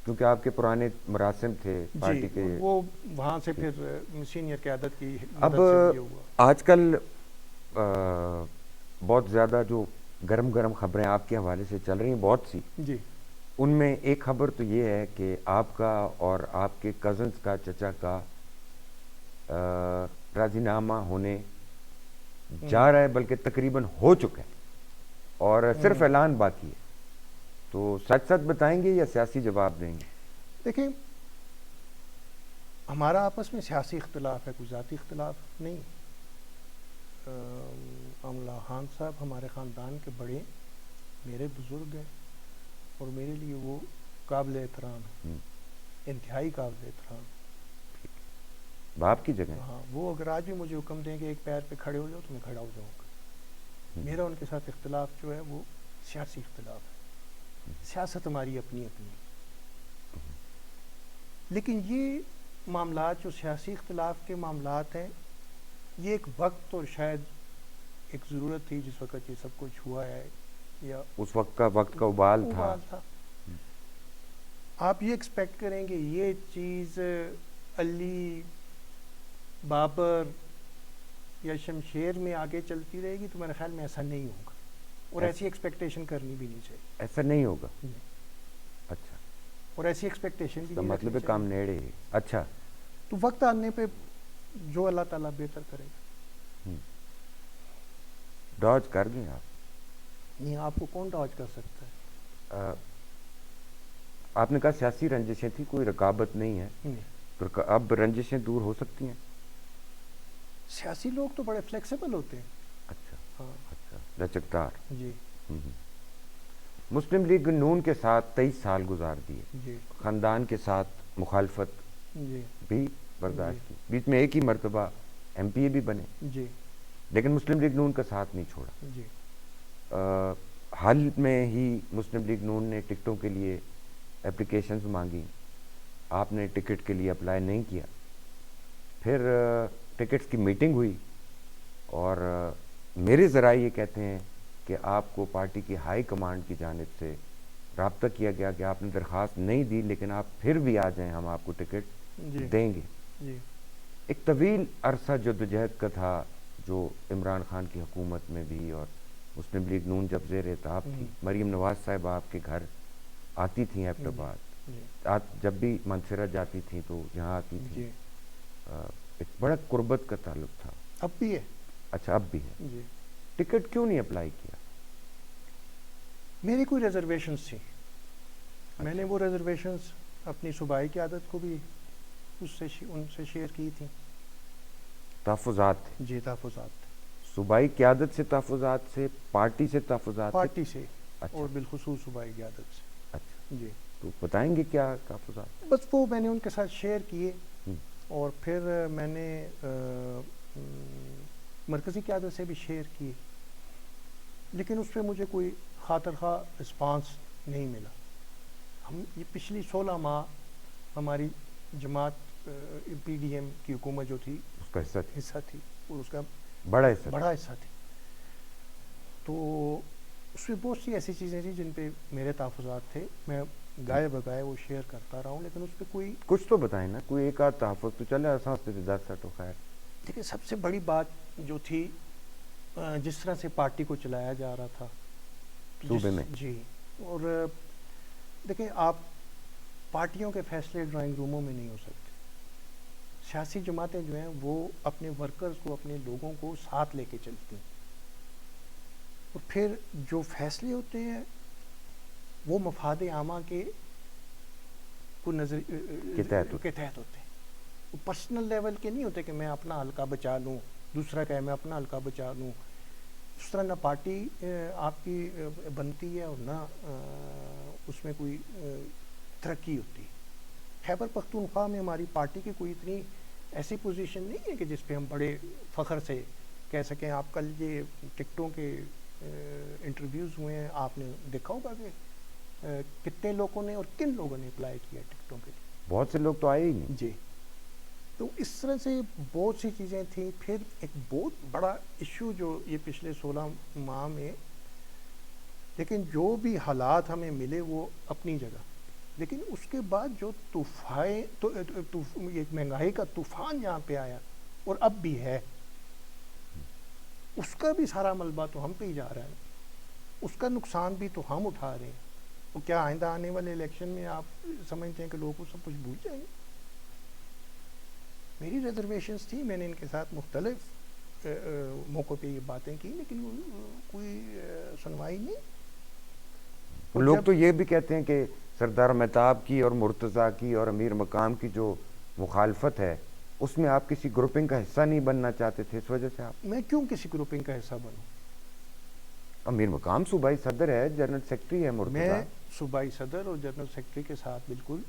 کیونکہ آپ کے پرانے مراسم تھے پارٹی کے. وہ وہاں سے پھر سینئر قیادت کی اب آج کل بہت زیادہ جو گرم خبریں آپ کے حوالے سے چل رہی ہیں بہت سی, جی, ان میں ایک خبر تو یہ ہے کہ آپ کا اور آپ کے کزنز کا, چچا کا راضی نامہ ہونے جا رہا ہے, بلکہ تقریباً ہو چکا ہے اور صرف اعلان باقی ہے. تو سچ بتائیں گے یا سیاسی جواب دیں گے؟ دیکھیں, ہمارا آپس میں سیاسی اختلاف ہے, کوئی ذاتی اختلاف نہیں. املا خان صاحب ہمارے خاندان کے بڑے, میرے بزرگ ہیں اور میرے لیے وہ قابل احترام ہے, انتہائی قابل احترام. باپ کی جگہ. ہاں, وہ اگر آج بھی مجھے حکم دیں کہ ایک پیر پہ کھڑے ہو جاؤ تو میں کھڑا ہو جاؤں گا. میرا ان کے ساتھ اختلاف جو ہے وہ سیاسی اختلاف ہے. سیاست ہماری اپنی اپنی, لیکن یہ معاملات جو سیاسی اختلاف کے معاملات ہیں, یہ ایک وقت اور شاید ایک ضرورت تھی جس وقت یہ سب کچھ ہوا ہے, یا اس وقت کا وقت کا ابال تھا. آپ یہ ایکسپیکٹ کریں گے یہ چیز علی, بابر یا شمشیر میں آگے چلتی رہے گی, تو میرے خیال میں ایسا نہیں ہوگا, اور ایسی ایکسپیکٹیشن کرنی بھی نہیں چاہیے. ایسا نہیں ہوگا. اچھا. اور ایسی ایکسپیکٹیشن بھی مطلب کام نیڑے. اچھا. تو وقت آنے پہ جو اللہ تعالیٰ بہتر کرے گا. ڈاج کر گئے آپ؟ نہیں, آپ کو کون ڈاج کر سکتا ہے؟ آپ نے کہا سیاسی رنجشیں تھی, کوئی رکابت نہیں ہے, تو اب رنجشیں دور ہو سکتی ہیں؟ سیاسی لوگ تو بڑے فلیکسیبل ہوتے ہیں. اچھا. ہاں. اچھا, لچکدار. جی. مسلم لیگ نون کے ساتھ 23 سال گزار دیے. جی. خاندان کے ساتھ مخالفت بھی برداشت کی, بیچ میں ایک ہی مرتبہ ایم پی اے بھی بنے. جی. لیکن مسلم لیگ نون کا ساتھ نہیں چھوڑا. جی. حال میں ہی مسلم لیگ نون نے ٹکٹوں کے لیے اپلیکیشنز مانگی, آپ نے ٹکٹ کے لیے اپلائی نہیں کیا. پھر ٹکٹس کی میٹنگ ہوئی اور میرے ذرائع یہ کہتے ہیں کہ آپ کو پارٹی کی ہائی کمانڈ کی جانب سے رابطہ کیا گیا کہ آپ نے درخواست نہیں دی, لیکن آپ پھر بھی آ جائیں, ہم آپ کو ٹکٹ دیں گے. ایک طویل عرصہ جدوجہد کا تھا جو عمران خان کی حکومت میں بھی, اور مسلم لیگ نون جب زیر اعتاب تھی, مریم نواز صاحب آپ کے گھر آتی تھیں ایبٹ آباد, جب بھی منصرہ جاتی تھیں تو یہاں آتی تھیں. ایک بڑا قربت کا تعلق تھا. اب بھی ہے. اچھا, اب بھی ہے. ٹکٹ کیوں نہیں اپلائی کیا؟ میری کوئی ریزرویشنز تھی. میں نے وہ ریزرویشنز اپنی صوبائی قیادت کو بھی ان سے شیئر کی تھی. تحفظات تھے؟ جی, تحفظات تھے. صوبائی قیادت سے تحفظات سے, پارٹی سے تحفظات؟ پارٹی سے. اور بالخصوص صوبائی قیادت سے. اچھا. جی. تو بتائیں گے کیا تحفظات؟ بس وہ میں نے ان کے ساتھ شیئر کیے. اور پھر میں نے مرکزی قیادت سے بھی شیئر کی، لیکن اس پہ مجھے کوئی خاطر خواہ رسپانس نہیں ملا. ہم یہ پچھلی 16 ماہ ہماری جماعت پی ڈی ایم کی حکومت جو تھی اس کا حصہ تھی اور اس کا بڑا حصہ تھی. تو اس میں بہت سی ایسی چیزیں تھیں جن پہ میرے تحفظات تھے، میں گائے بگائے وہ شیئر کرتا رہا ہوں، لیکن اس پہ کوئی کچھ تو بتائیں نا، کوئی ایک آدھ تحفظ تو چلے آسان سے 10 سٹو خیر. دیکھیں سب سے بڑی بات جو تھی جس طرح سے پارٹی کو چلایا جا رہا تھا صوبے میں، جی، اور دیکھیں آپ پارٹیوں کے فیصلے ڈرائنگ روموں میں نہیں ہو سکتے. سیاسی جماعتیں جو ہیں وہ اپنے ورکرز کو، اپنے لوگوں کو ساتھ لے کے چلتی ہیں، اور پھر جو فیصلے ہوتے ہیں وہ مفاد عامہ کے تحت ہوتے ہیں. وہ پرسنل لیول کے نہیں ہوتے کہ میں اپنا حلقہ بچا لوں، دوسرا کہ میں اپنا حلقہ بچا لوں. اس طرح نہ پارٹی آپ کی بنتی ہے اور نہ اس میں کوئی ترقی ہوتی ہے. خیبر پختونخوا میں ہماری پارٹی کی کوئی اتنی ایسی پوزیشن نہیں ہے کہ جس پہ ہم بڑے فخر سے کہہ سکیں. آپ کل یہ ٹکٹوں کے انٹرویوز ہوئے ہیں، آپ نے دیکھا ہوگا کہ کتنے لوگوں نے اور کن لوگوں نے اپلائی کیا ٹکٹوں کے لیے. بہت سے لوگ تو آئے ہی نہیں. جی، تو اس طرح سے بہت سی چیزیں تھیں. پھر ایک بہت بڑا ایشو جو یہ پچھلے 16 ماہ میں، لیکن جو بھی حالات ہمیں ملے وہ اپنی جگہ، لیکن اس کے بعد جو ایک مہنگائی کا طوفان یہاں پہ آیا اور اب بھی ہے، اس کا بھی سارا ملبہ تو ہم پہ ہی جا رہا ہے، اس کا نقصان بھی تو ہم اٹھا رہے ہیں. تو کیا آئندہ آنے والے الیکشن میں آپ سمجھتے ہیں کہ لوگ وہ سب کچھ بھول جائیں گے؟ میری ریزرویشنز تھی، میں نے ان کے ساتھ مختلف موقع پہ یہ باتیں کی، لیکن کوئی سنوائی نہیں. لوگ تو یہ بھی کہتے ہیں کہ سردار مہتاب کی اور مرتضیٰ کی اور امیر مقام کی جو مخالفت ہے اس میں آپ کسی گروپنگ کا حصہ نہیں بننا چاہتے تھے، اس وجہ سے آپ. میں کیوں کسی گروپنگ کا حصہ بنوں؟ امیر مقام صوبائی صدر ہے، جنرل سیکرٹری ہے مرتضیٰ. میں صوبائی صدر اور جنرل سیکرٹری کے ساتھ بالکل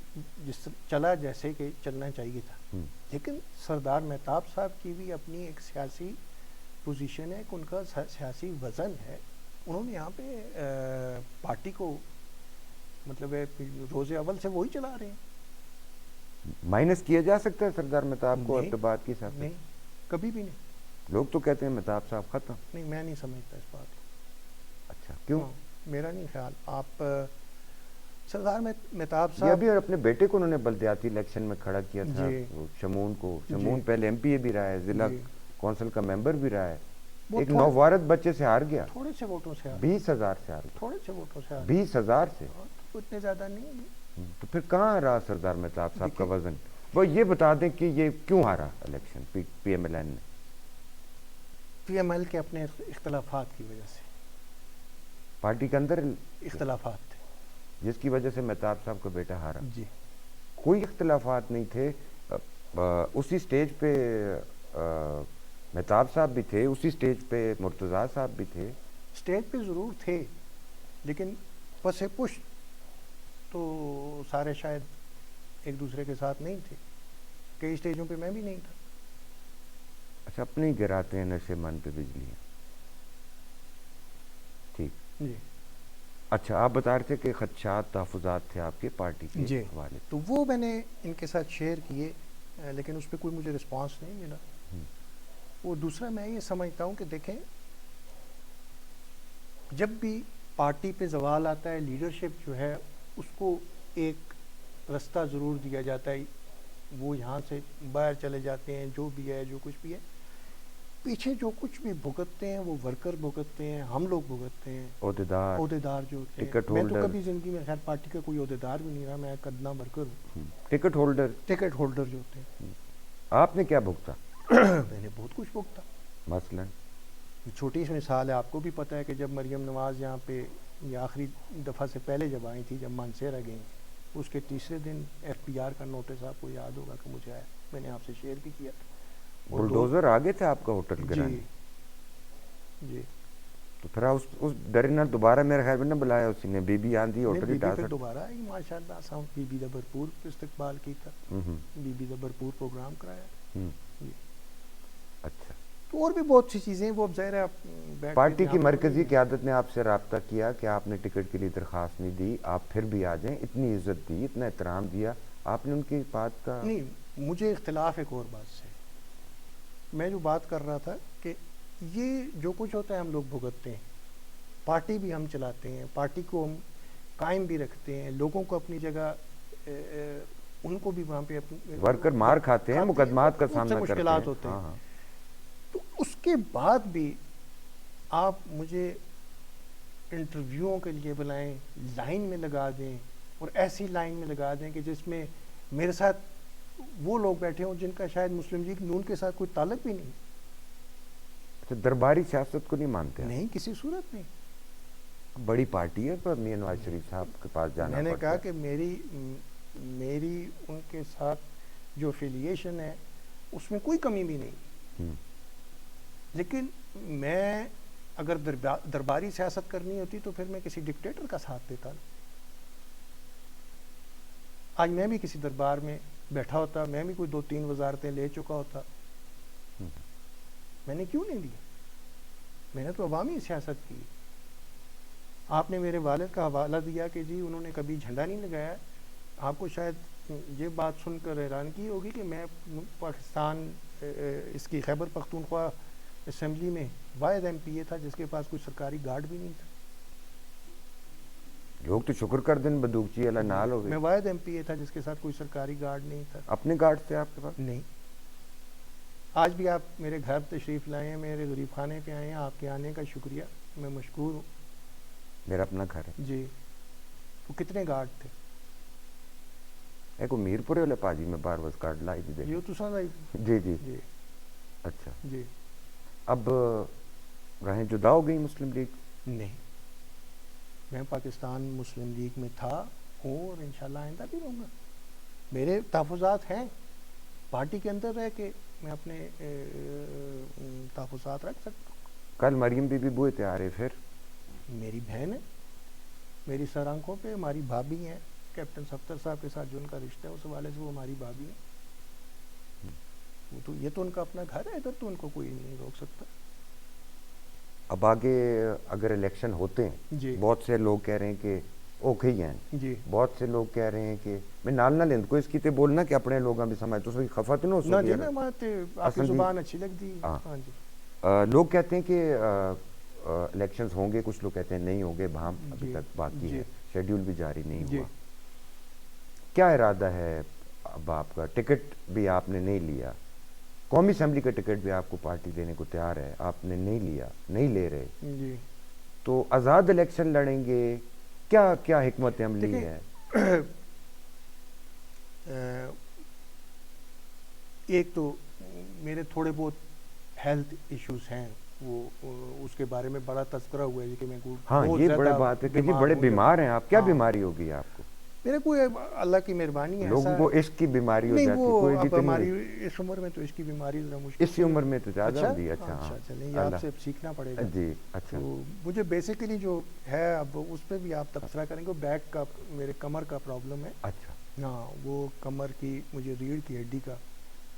جس چلا جیسے کہ چلنا چاہیے تھا، لیکن سردار مہتاب صاحب کی بھی اپنی ایک سیاسی پوزیشن ہے، ان کا سیاسی وزن ہے. انہوں نے یہاں پہ پارٹی کو مطلب روز اول سے وہی چلا رہے ہیں. مائنس کیا جا سکتا ہے سردار مہتاب کو ارتباط کی ساتھ؟ نہیں، کبھی بھی نہیں. لوگ تو کہتے ہیں مہتاب صاحب ختم. نہیں، میں نہیں سمجھتا اس بات کو. اچھا، کیوں؟ میرا نہیں خیال. آپ سردار مہتاب یہ صاحب ابھی اپنے بیٹے کو انہوں نے بلدیاتی الیکشن میں کھڑا کیا تھا، شمون کو. شمون پہلے ایم پی اے بھی رہا ہے، ضلع کونسل کا ممبر بھی رہا ہے. ایک نووارد بچے سے ہار گیا، تھوڑے سے ووٹوں سے 20,000 سے ہار گیا. تھوڑے سے ووٹوں سے 20,000 سے اتنے زیادہ نہیں. تو پھر کہاں رہا سردار مہتاب صاحب کا وزن؟ وہ یہ بتا دیں کہ یہ کیوں ہارا election P M L N نے؟ پی ایم ایل کے اپنے اختلافات کی وجہ سے، پارٹی کے اندر اختلافات تھے جس کی وجہ سے مہتاب صاحب کا بیٹا ہارا. جی، کوئی اختلافات نہیں تھے. اسی سٹیج پہ مہتاب صاحب بھی تھے، اسی سٹیج پہ مرتضیٰ صاحب بھی تھے. سٹیج پہ ضرور تھے، لیکن پس پشت تو سارے شاید ایک دوسرے کے ساتھ نہیں تھے. کئی سٹیجوں پہ میں بھی نہیں تھا. اچھا، اپنے ہی گراتے ہیں نشے من پہ بجلی. ٹھیک جی. اچھا، آپ بتا رہے تھے کہ خدشات، تحفظات تھے آپ کے پارٹی کے حوالے، تو وہ میں نے ان کے ساتھ شیئر کیے، لیکن اس پہ کوئی مجھے رسپانس نہیں ملا. اور دوسرا میں یہ سمجھتا ہوں کہ دیکھیں، جب بھی پارٹی پہ زوال آتا ہے، لیڈرشپ جو ہے اس کو ایک رستہ ضرور دیا جاتا ہے. وہ یہاں سے باہر چلے جاتے ہیں، جو بھی ہے، جو کچھ بھی ہے. پیچھے جو کچھ بھی بھگتتے ہیں وہ ورکر بھگتتے ہیں، ہم لوگ بھگتتے ہیں، عہدیدار جو ہوتے ہیں. میں تو کبھی زندگی میں خیر پارٹی کا کوئی عہدیدار بھی نہیں رہا، میں ایک ادنا ورکر ہوں. ٹکٹ ہولڈر جو ہوتے ہیں. آپ نے کیا بھگتا؟ میں نے بہت کچھ بھگتا. مثلا چھوٹی سی مثال ہے، آپ کو بھی پتہ ہے کہ جب مریم نواز یہاں پہ یہ آخری دفعہ سے پہلے جب آئی تھی، جب مانسیرا گئیں، اس کے تیسرے دن ایف پی آر کا نوٹس آپ کو یاد ہوگا کہ مجھے آیا. میں نے آپ سے شیئر بھی کیا تھا. بلڈوزر آگے تھے آپ کا ہوٹل گرانے. جی. تو تو پھر اس ڈر نال دوبارہ میرے خیال میں نہ بلایا اسی نے بی بی آندھی ہوٹل ہی پھر دوبارہ آئی ماشاءاللہ سام بی بی دا بھرپور استقبال کیتا بی بی دا بھرپور پروگرام کرایا. اچھا. تو اور بھی بہت سی چیزیں وہ ظاہر ہے پارٹی کی مرکزی قیادت نے آپ سے رابطہ کیا کہ آپ نے ٹکٹ کے لیے درخواست نہیں دی, آپ پھر بھی آ جائیں, اتنی عزت دی, اتنا احترام دیا, آپ نے ان کی بات کا نہیں. مجھے اختلاف ایک اور بات سے, میں جو بات کر رہا تھا کہ یہ جو کچھ ہوتا ہے ہم لوگ بھگتتے ہیں, پارٹی بھی ہم چلاتے ہیں, پارٹی کو ہم قائم بھی رکھتے ہیں, لوگوں کو اپنی جگہ ان کو بھی وہاں پہ ورکر مار کھاتے ہیں, مقدمات کا سامنا کرتے ہیں, مشکلات ہوتے ہیں. تو اس کے بعد بھی آپ مجھے انٹرویوؤں کے لیے بلائیں, لائن میں لگا دیں, اور ایسی لائن میں لگا دیں کہ جس میں میرے ساتھ وہ لوگ بیٹھے ہوں جن کا شاید مسلم لیگ نون کے ساتھ کوئی تعلق بھی نہیں. اچھا, درباری سیاست کو نہیں مانتے ہیں؟ نہیں, کسی صورت نہیں. بڑی پارٹی ہے پر میاں نواز شریف صاحب کے پاس جانا میں نے پڑتا کہا ہے. کہ میری ان کے ساتھ جو افیلیشن ہے اس میں کوئی کمی بھی نہیں, لیکن میں اگر درباری سیاست کرنی ہوتی تو پھر میں کسی ڈکٹیٹر کا ساتھ دیتا. آج میں بھی کسی دربار میں بیٹھا ہوتا, میں بھی کوئی 2-3 وزارتیں لے چکا ہوتا, میں نے کیوں نہیں لیا؟ میں نے تو عوامی سیاست کی. آپ نے میرے والد کا حوالہ دیا کہ جی انہوں نے کبھی جھنڈا نہیں لگایا. آپ کو شاید یہ بات سن کر حیرانگی ہوگی کہ میں پاکستان اس کی خیبر پختونخوا اسمبلی میں واحد ایم پی اے تھا جس کے پاس کوئی سرکاری گارڈ بھی نہیں تھا. لوگ تو شکر کر دیں بدوچی اللہ نال ہو گئے. میں واحد ایم پی اے تھا جس کے ساتھ کوئی سرکاری گارڈ نہیں تھا. اپنے گارڈ تھے آپ کے پاس؟ نہیں. آج بھی آپ میرے گھر تشریف لائے ہیں, میرے غریب خانے پہ آئے ہیں, آپ کے آنے کا شکریہ, میں مشکور ہوں. میرا اپنا گھر ہے جی. وہ کتنے گارڈ تھے؟ ایک میر پورے والے پاجی میں بار بس گارڈ لائی تھی. یہ تو سن آئی. جی جی جی. اچھا. جی. اب راہیں جدا ہو گئی مسلم لیگ؟ نہیں, میں پاکستان مسلم لیگ میں تھا اور انشاءاللہ آئندہ بھی رہوں گا. میرے تحفظات ہیں پارٹی کے اندر رہ کے, میں اپنے تحفظات رکھ سکتا ہوں. کل مریم بی بی بوئے تھے آ رہے, پھر میری بہن ہے, میری سر آنکھوں پہ, ہماری بھابھی ہیں. کیپٹن سفتر صاحب کے ساتھ جو ان کا رشتہ ہے اس حوالے سے وہ ہماری بھابھی ہیں. وہ تو یہ تو ان کا اپنا گھر ہے, ادھر تو ان کو کوئی نہیں روک سکتا. اب آگے اگر الیکشن ہوتے ہیں, جی, بہت سے لوگ کہہ رہے ہیں کہ اوکے ہی ہیں, جی, بہت سے لوگ کہہ رہے ہیں کہ میں نال نہ لیند کو اس کی تے بولنا کہ اپنے لوگاں بھی سمجھ تو سوئی خفت نہ ہو نہ سکتی جی, ہے. میں مانتے آپ کی زبان اچھی لگ دی. ہاں جی. لوگ کہتے ہیں کہ الیکشنز ہوں گے, کچھ لوگ کہتے ہیں نہیں ہوں گے, بہام ابھی تک باقی ہے, شیڈیول بھی جاری نہیں ہوا. کیا ارادہ ہے اب آپ کا؟ ٹکٹ بھی آپ نے نہیں لیا, قومی اسمبلی کا ٹکٹ بھی آپ کو پارٹی دینے کو تیار ہے, آپ نے نہیں لیا, نہیں لے رہے, جی. تو آزاد الیکشن لڑیں گے, کیا کیا حکمت عملی ہے؟ ایک تو میرے تھوڑے بہت ہیلتھ ایشوز ہیں, وہ اس کے بارے میں بڑا تذکرہ ہوا ہے کہ میں ہاں یہ بڑے بات ہے کہ جی بڑے بیمار ہیں آپ. کیا بیماری ہوگی آپ کو؟ میرے کوئی اللہ کی مہربانی ہے, لوگوں کو عشق کی بیماری ہو نہیں جاتی, وہ کوئی اب بھی ہماری اس عمر میں تو عشق کی بیماری ذرا مشکل, اسی عمر میں تو زیادہ ہوتی ہے. اچھا نہیں, یہ آپ سے سیکھنا پڑے گا. جی اچھا. تو مجھے بیسیکلی جو ہے اب اس پہ بھی آپ تبصرہ کریں گے, بیک کا میرے کمر کا پرابلم ہے. اچھا. ہاں, وہ کمر کی مجھے ریڑھ کی ہڈی کا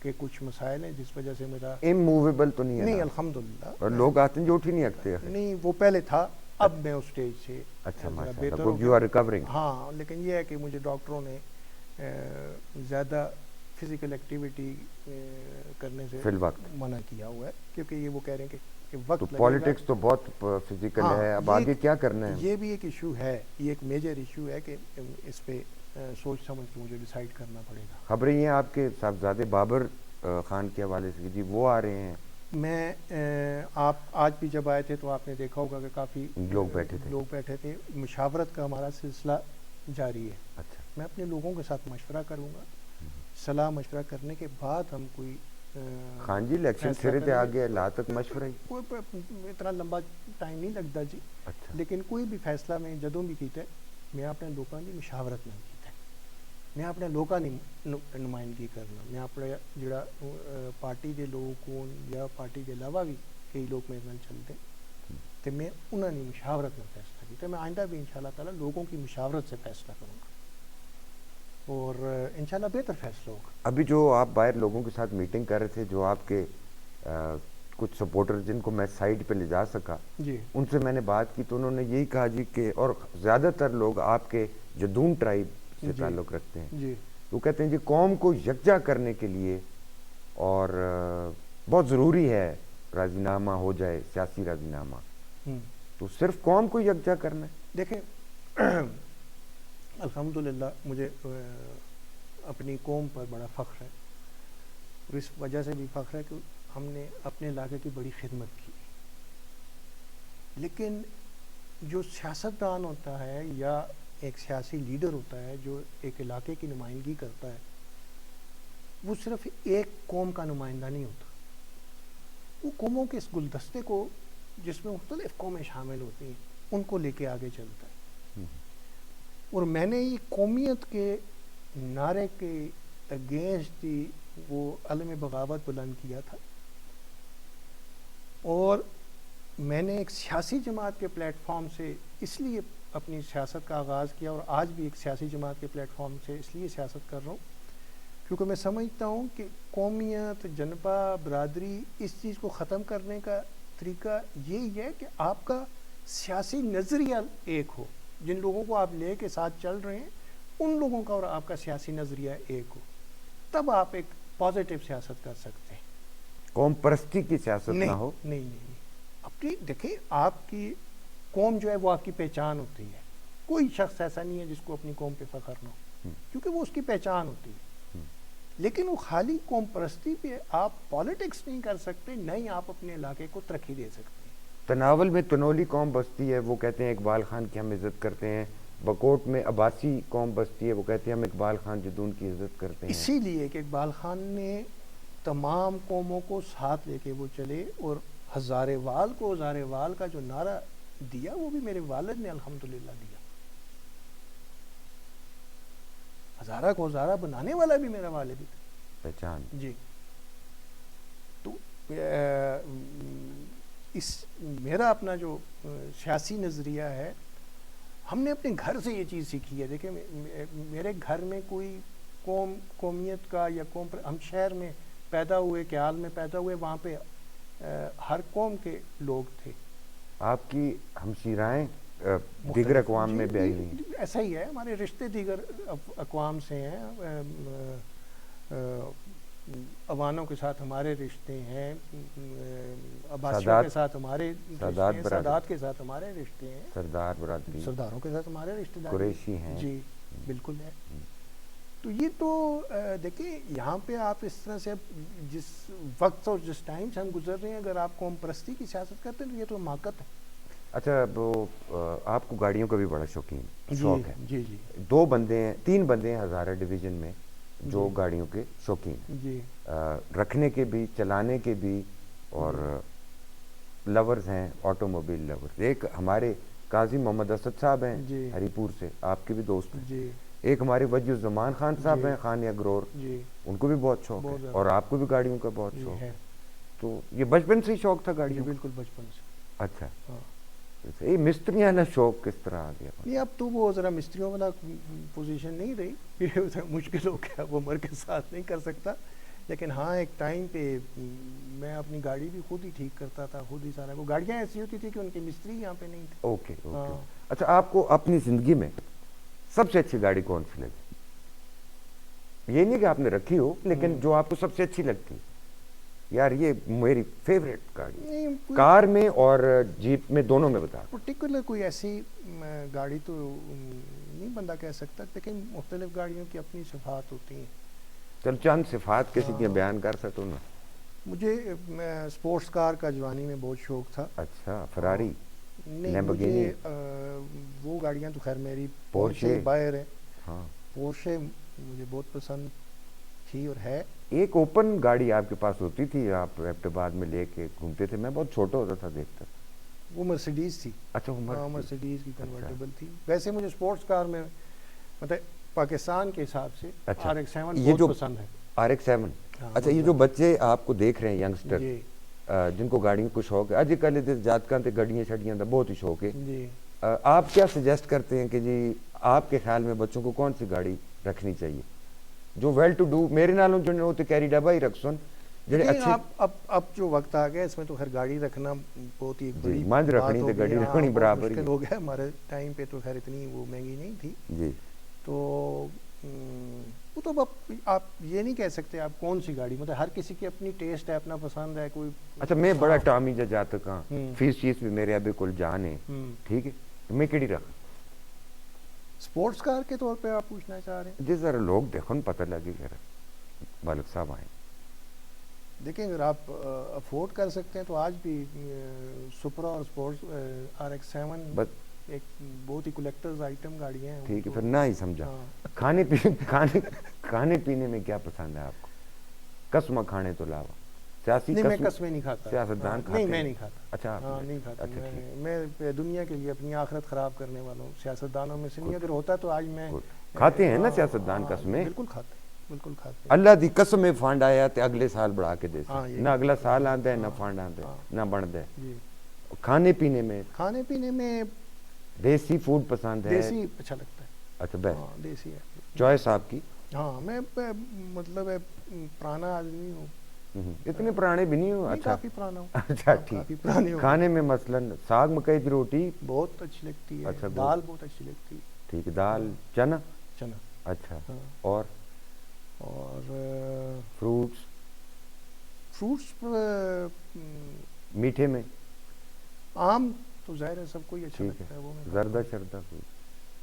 کہ کچھ مسائل ہیں جس وجہ سے میرا اموویبل تو نہیں ہے؟ نہیں الحمدللہ. اور لوگ آتے ہیں جو اٹھ ہی نہیں سکتے. نہیں وہ پہلے تھا, اب میں اس سٹیج سے اچھا بہتر ماشاءاللہ, یو آر ریکورنگ. ہاں, لیکن یہ ہے کہ مجھے ڈاکٹروں نے زیادہ فزیکل ایکٹیویٹی کرنے سے فی الوقت منع کیا ہوا ہے, کیونکہ یہ وہ کہہ رہے ہیں کہ وقت لگے گا. پولیٹکس تو بہت فزیکل ہے, اب آگے کیا کرنا ہے؟ یہ بھی ایک ایشو ہے, یہ ایک میجر ایشو ہے کہ اس پہ سوچ سمجھ کے مجھے ڈیسائیڈ کرنا پڑے گا. خبریں یہ آپ کے صاحبزادے بابر خان کے حوالے سے جی وہ آ رہے ہیں. میں آپ آج بھی جب آئے تھے تو آپ نے دیکھا ہوگا کہ کافی لوگ بیٹھے تھے. مشاورت کا ہمارا سلسلہ جاری ہے. اچھا. میں اپنے لوگوں کے ساتھ مشورہ کروں گا, صلاح مشورہ کرنے کے بعد ہم کوئی خان جی الیکشن سرے تے آگے لا تک مشورہ ہی, اتنا لمبا ٹائم نہیں لگتا جی. اچھا. لیکن کوئی بھی فیصلہ میں جدوں بھی کیتا ہے میں اپنے لوگوں کی مشاورت نہیں کیتا ہے, میں اپنے لوگوں کی نمائندگی کرنا, میں اپنے جڑا پارٹی کے لوگ کون یا پارٹی کے علاوہ بھی کئی لوگ میرے نال چلتے ہیں, تو میں انہوں نے مشاورت میں فیصلہ کیا تو میں آئندہ بھی انشاءاللہ تعالیٰ لوگوں کی مشاورت سے فیصلہ کروں گا اور انشاءاللہ بہتر فیصلہ ہوگا. ابھی جو آپ باہر لوگوں کے ساتھ میٹنگ کر رہے تھے, جو آپ کے کچھ سپورٹر جن کو میں سائڈ پہ لے جا سکا, جی ان سے میں نے بات کی تو انہوں نے یہی کہا جی کہ, اور زیادہ تر لوگ آپ کے جدون ٹرائب سے تعلق رکھتے ہیں, جی وہ کہتے ہیں جی قوم کو یکجا کرنے کے لیے اور بہت ضروری ہے راضی نامہ ہو جائے, سیاسی راضی نامہ, تو صرف قوم کو یکجا کرنا ہے. دیکھیں الحمدللہ مجھے اپنی قوم پر بڑا فخر ہے, اور اس وجہ سے بھی فخر ہے کہ ہم نے اپنے علاقے کی بڑی خدمت کی. لیکن جو سیاستدان ہوتا ہے یا ایک سیاسی لیڈر ہوتا ہے جو ایک علاقے کی نمائندگی کرتا ہے, وہ صرف ایک قوم کا نمائندہ نہیں ہوتا, وہ قوموں کے اس گلدستے کو جس میں مختلف قومیں شامل ہوتی ہیں ان کو لے کے آگے چلتا ہے. اور میں نے یہ قومیت کے نعرے کے اگینسٹ ہی وہ علم بغاوت بلند کیا تھا, اور میں نے ایک سیاسی جماعت کے پلیٹ فارم سے اس لیے اپنی سیاست کا آغاز کیا, اور آج بھی ایک سیاسی جماعت کے پلیٹ فارم سے اس لیے سیاست کر رہا ہوں کیونکہ میں سمجھتا ہوں کہ قومیت, جنبہ, برادری, اس چیز کو ختم کرنے کا طریقہ یہی ہے کہ آپ کا سیاسی نظریہ ایک ہو. جن لوگوں کو آپ لے کے ساتھ چل رہے ہیں ان لوگوں کا اور آپ کا سیاسی نظریہ ایک ہو, تب آپ ایک پازیٹیو سیاست کر سکتے ہیں. قوم پرستی کی سیاست نہ ہو. نہیں, اپنی دیکھیں آپ کی قوم جو ہے وہ آپ کی پہچان ہوتی ہے. کوئی شخص ایسا نہیں ہے جس کو اپنی قوم پہ فخر نہ ہو, کیونکہ وہ اس کی پہچان ہوتی ہے. لیکن وہ خالی قوم پرستی پہ آپ پالیٹکس نہیں کر سکتے, نہ ہی آپ اپنے علاقے کو ترقی دے سکتے ہیں. تناول میں تنولی قوم بستی ہے, وہ کہتے ہیں اقبال خان کی ہم عزت کرتے ہیں. بکوٹ میں عباسی قوم بستی ہے, وہ کہتے ہیں ہم اقبال خان جدون کی عزت کرتے ہیں. اسی لیے کہ اقبال خان نے تمام قوموں کو ساتھ لے کے وہ چلے, اور ہزارے وال کو ہزارے وال کا جو نعرہ دیا وہ بھی میرے والد نے الحمدللہ دیا. ہزارہ کو ہزارہ بنانے والا بھی میرا والد ہی تھا. پہچان. جی, تو اس میرا اپنا جو سیاسی نظریہ ہے, ہم نے اپنے گھر سے یہ چیز سیکھی ہے. دیکھیں میرے گھر میں کوئی قومیت کا یا قوم پر, ہم شہر میں پیدا ہوئے, کیال میں پیدا ہوئے, وہاں پہ ہر قوم کے لوگ تھے. آپ کی ہمشیرائیں دیگر اقوام میں بھی آئی ہوئی ہیں؟ ایسا ہی ہے, ہمارے رشتے دیگر اقوام سے ہیں. اوانوں کے ساتھ ہمارے رشتے ہیں, عباسیوں کے ساتھ ہمارے رشتے ہیں, سادات کے ساتھ ہمارے رشتے ہیں, سردار برادری, سرداروں کے ساتھ ہمارے رشتے دار قریشی ہیں. جی بالکل ہے. تو یہ تو دیکھیں یہاں پہ آپ اس طرح سے جس وقت اور جس ٹائم سے ہم گزر رہے ہیں, اگر آپ قوم پرستی کی سیاست کرتے ہیں تو یہ تو حماقت ہے. اچھا, وہ آپ کو گاڑیوں کا بھی بڑا شوق ہے. جی جی, 2 بندے ہیں, 3 بندے ہیں ہزارہ ڈویژن میں جو گاڑیوں کے شوقین ہیں, جی رکھنے کے بھی, چلانے کے بھی, اور لورز ہیں, آٹو موبائل لورز. ایک ہمارے قاضی محمد اسد صاحب ہیں ہری پور سے, آپ کے بھی دوست ہیں. جی, ایک ہمارے وجی الزمان خان صاحب ہیں خان اگرور, ان کو بھی بہت شوق ہے, اور آپ کو بھی گاڑیوں کا بہت شوق ہے. تو یہ بچپن سے ہی شوق تھا گاڑیوں کا؟ بالکل بچپن سے. اچھا, یہ مستری والا شوق کس طرح آ گیا؟ نہیں, اب تو وہ ذرا مستریوں والا پوزیشن نہیں رہی, مشکل ہو گیا, وہ عمر کے ساتھ نہیں کر سکتا. لیکن ہاں ایک ٹائم پہ میں اپنی گاڑی بھی خود ہی ٹھیک کرتا تھا, خود ہی سارا. وہ گاڑیاں ایسی ہوتی تھی کہ ان کے مستری یہاں پہ نہیں تھے. اوکے. اچھا, آپ کو اپنی زندگی میں سب سے اچھی گاڑی کون سی لگی؟ یہ نہیں کہ آپ نے رکھی ہو, لیکن جو آپ کو سب سے اچھی لگتی, یار یہ میری فیوریٹ گاڑی, کار میں اور جیپ میں, دونوں میں بتا. پرٹیکولر کوئی ایسی گاڑی تو نہیں بندہ کہہ سکتا, لیکن مختلف گاڑیوں کی اپنی صفات ہوتی ہیں. چل چند صفات کسی کی بیان کر سکتا ہوں نا. مجھے اسپورٹس کار کا جوانی میں بہت شوق تھا. اچھا, فراری؟ نہیں, مجھے وہ گاڑیاں تو خیر میری پورشے باہر ہے. ہاں, پورشے مجھے بہت پسند تھی اور ہے. ایک اوپن گاڑی آپ کے پاس ہوتی تھی, آپ ایبٹ آباد میں لے کے گھومتے تھے, میں بہت چھوٹا ہوتا تھا دیکھتا. وہ مرسیڈیز تھی. اچھا, مرسیڈیز کی کنورٹیبل تھی. ویسے مجھے اسپورٹس کار میں مطلب پاکستان کے حساب سے RX-7 بہت پسند ہے. RX-7. اچھا, یہ جو بچے آپ کو دیکھ رہے ہیں ینگسٹر, جن کو گاڑیوں کو شوق ہے اج کل جاتکاں تے گڈیاں شڈیاں دا بہت ہی شوق ہے جی آپ کیا سجیسٹ کرتے ہیں کہ جی آپ کے خیال میں بچوں کو کون سی گاڑی رکھنی چاہیے جو ویل ٹو ڈو میرے نالوں جو نے تے کیری ڈبا ہی رکھ سن جڑے دیکھیں اچھے اب جو وقت آ گیا اس میں تو خیر گاڑی رکھنا بہت ہی جی بڑی مانج بات رکھنی ہو تے گئی، گاڑی ہاں رکھنی بہت برابر ہی مشکل ہو گیا، ہمارے ٹائم پہ تو خیر اتنی وہ مہنگی نہیں تھی، جی تو وہ تو آپ یہ نہیں کہہ سکتے آپ کون سی گاڑی، مطلب ہر کسی کی اپنی ٹیسٹ ہے، اپنا پسند ہے کوئی. اچھا میں بڑا ہاں ٹامی جا جاتک ہاں فیس چیز بھی میرے ابھی کول جان ہے ٹھیک ہے میں کیڑی رکھ اسپورٹس کار کے طور پہ آپ پوچھنا چاہ رہے ہیں؟ جی ذرا لوگ دیکھو نا پتہ لگی خیر مالک صاحب آئیں دیکھیں اگر آپ افورڈ کر سکتے ہیں تو آج بھی سپرا اور اسپورٹس RX-7 بس ایک بہت ہی کلیکٹرز آئٹم گاڑیاں ہیں. ٹھیک ہے پھر نہ ہی سمجھا ہاں کھانے پینے میں کیا پسند ہے آپ کو قسم کھانے تو علاوہ سیاسی نہیں میں قسم قسمیں نہیں کھاتا، سیاستدان نہیں کھاتے میں ہیں نہیں کھاتا. اچھا ہاں نہیں کھاتا، اچھا ٹھیک میں دنیا کے لیے اپنی آخرت خراب کرنے والوں سیاستدانوں میں سے نہیں. اگر ہوتا تو آج میں کھاتے ہیں نا سیاستدان قسمیں بالکل کھاتے بالکل کھاتے. اللہ دی قسم میں فنڈ آیا تے اگلے سال بڑھا کے دے ہاں نہ یہی اگلا سال ہاں آتا ہے نہ ہاں فنڈ آتا ہاں ہے نہ بنتا ہے. جی کھانے پینے میں کھانے پینے میں دیسی فوڈ پسند ہے دیسی اچھا لگتا ہے. اچھا ہاں بیسٹ دیسی ہے چوائس آپ کی. ہاں میں مطلب پرانا آدمی ہوں. اتنے پرانے بھی نہیں ہو. نہیں اچھا کافی پرانا ہوں. اچھا آپ کافی ٹھیک پرانے ہو گئے. کھانے میں مثلاً ساگ مکئی کی روٹی بہت اچھی لگتی ہے. اچھا دال بہت اچھی لگتی ہے. ٹھیک ہے دال ہاں چنا چنا. اچھا ہاں اور فروٹس میٹھے میں آم تو ظاہر ہے سب کو ہی اچھا ٹھیک ہے لگتا ہے وہ میں کھاتا زردہ ہوں. شردہ کوئی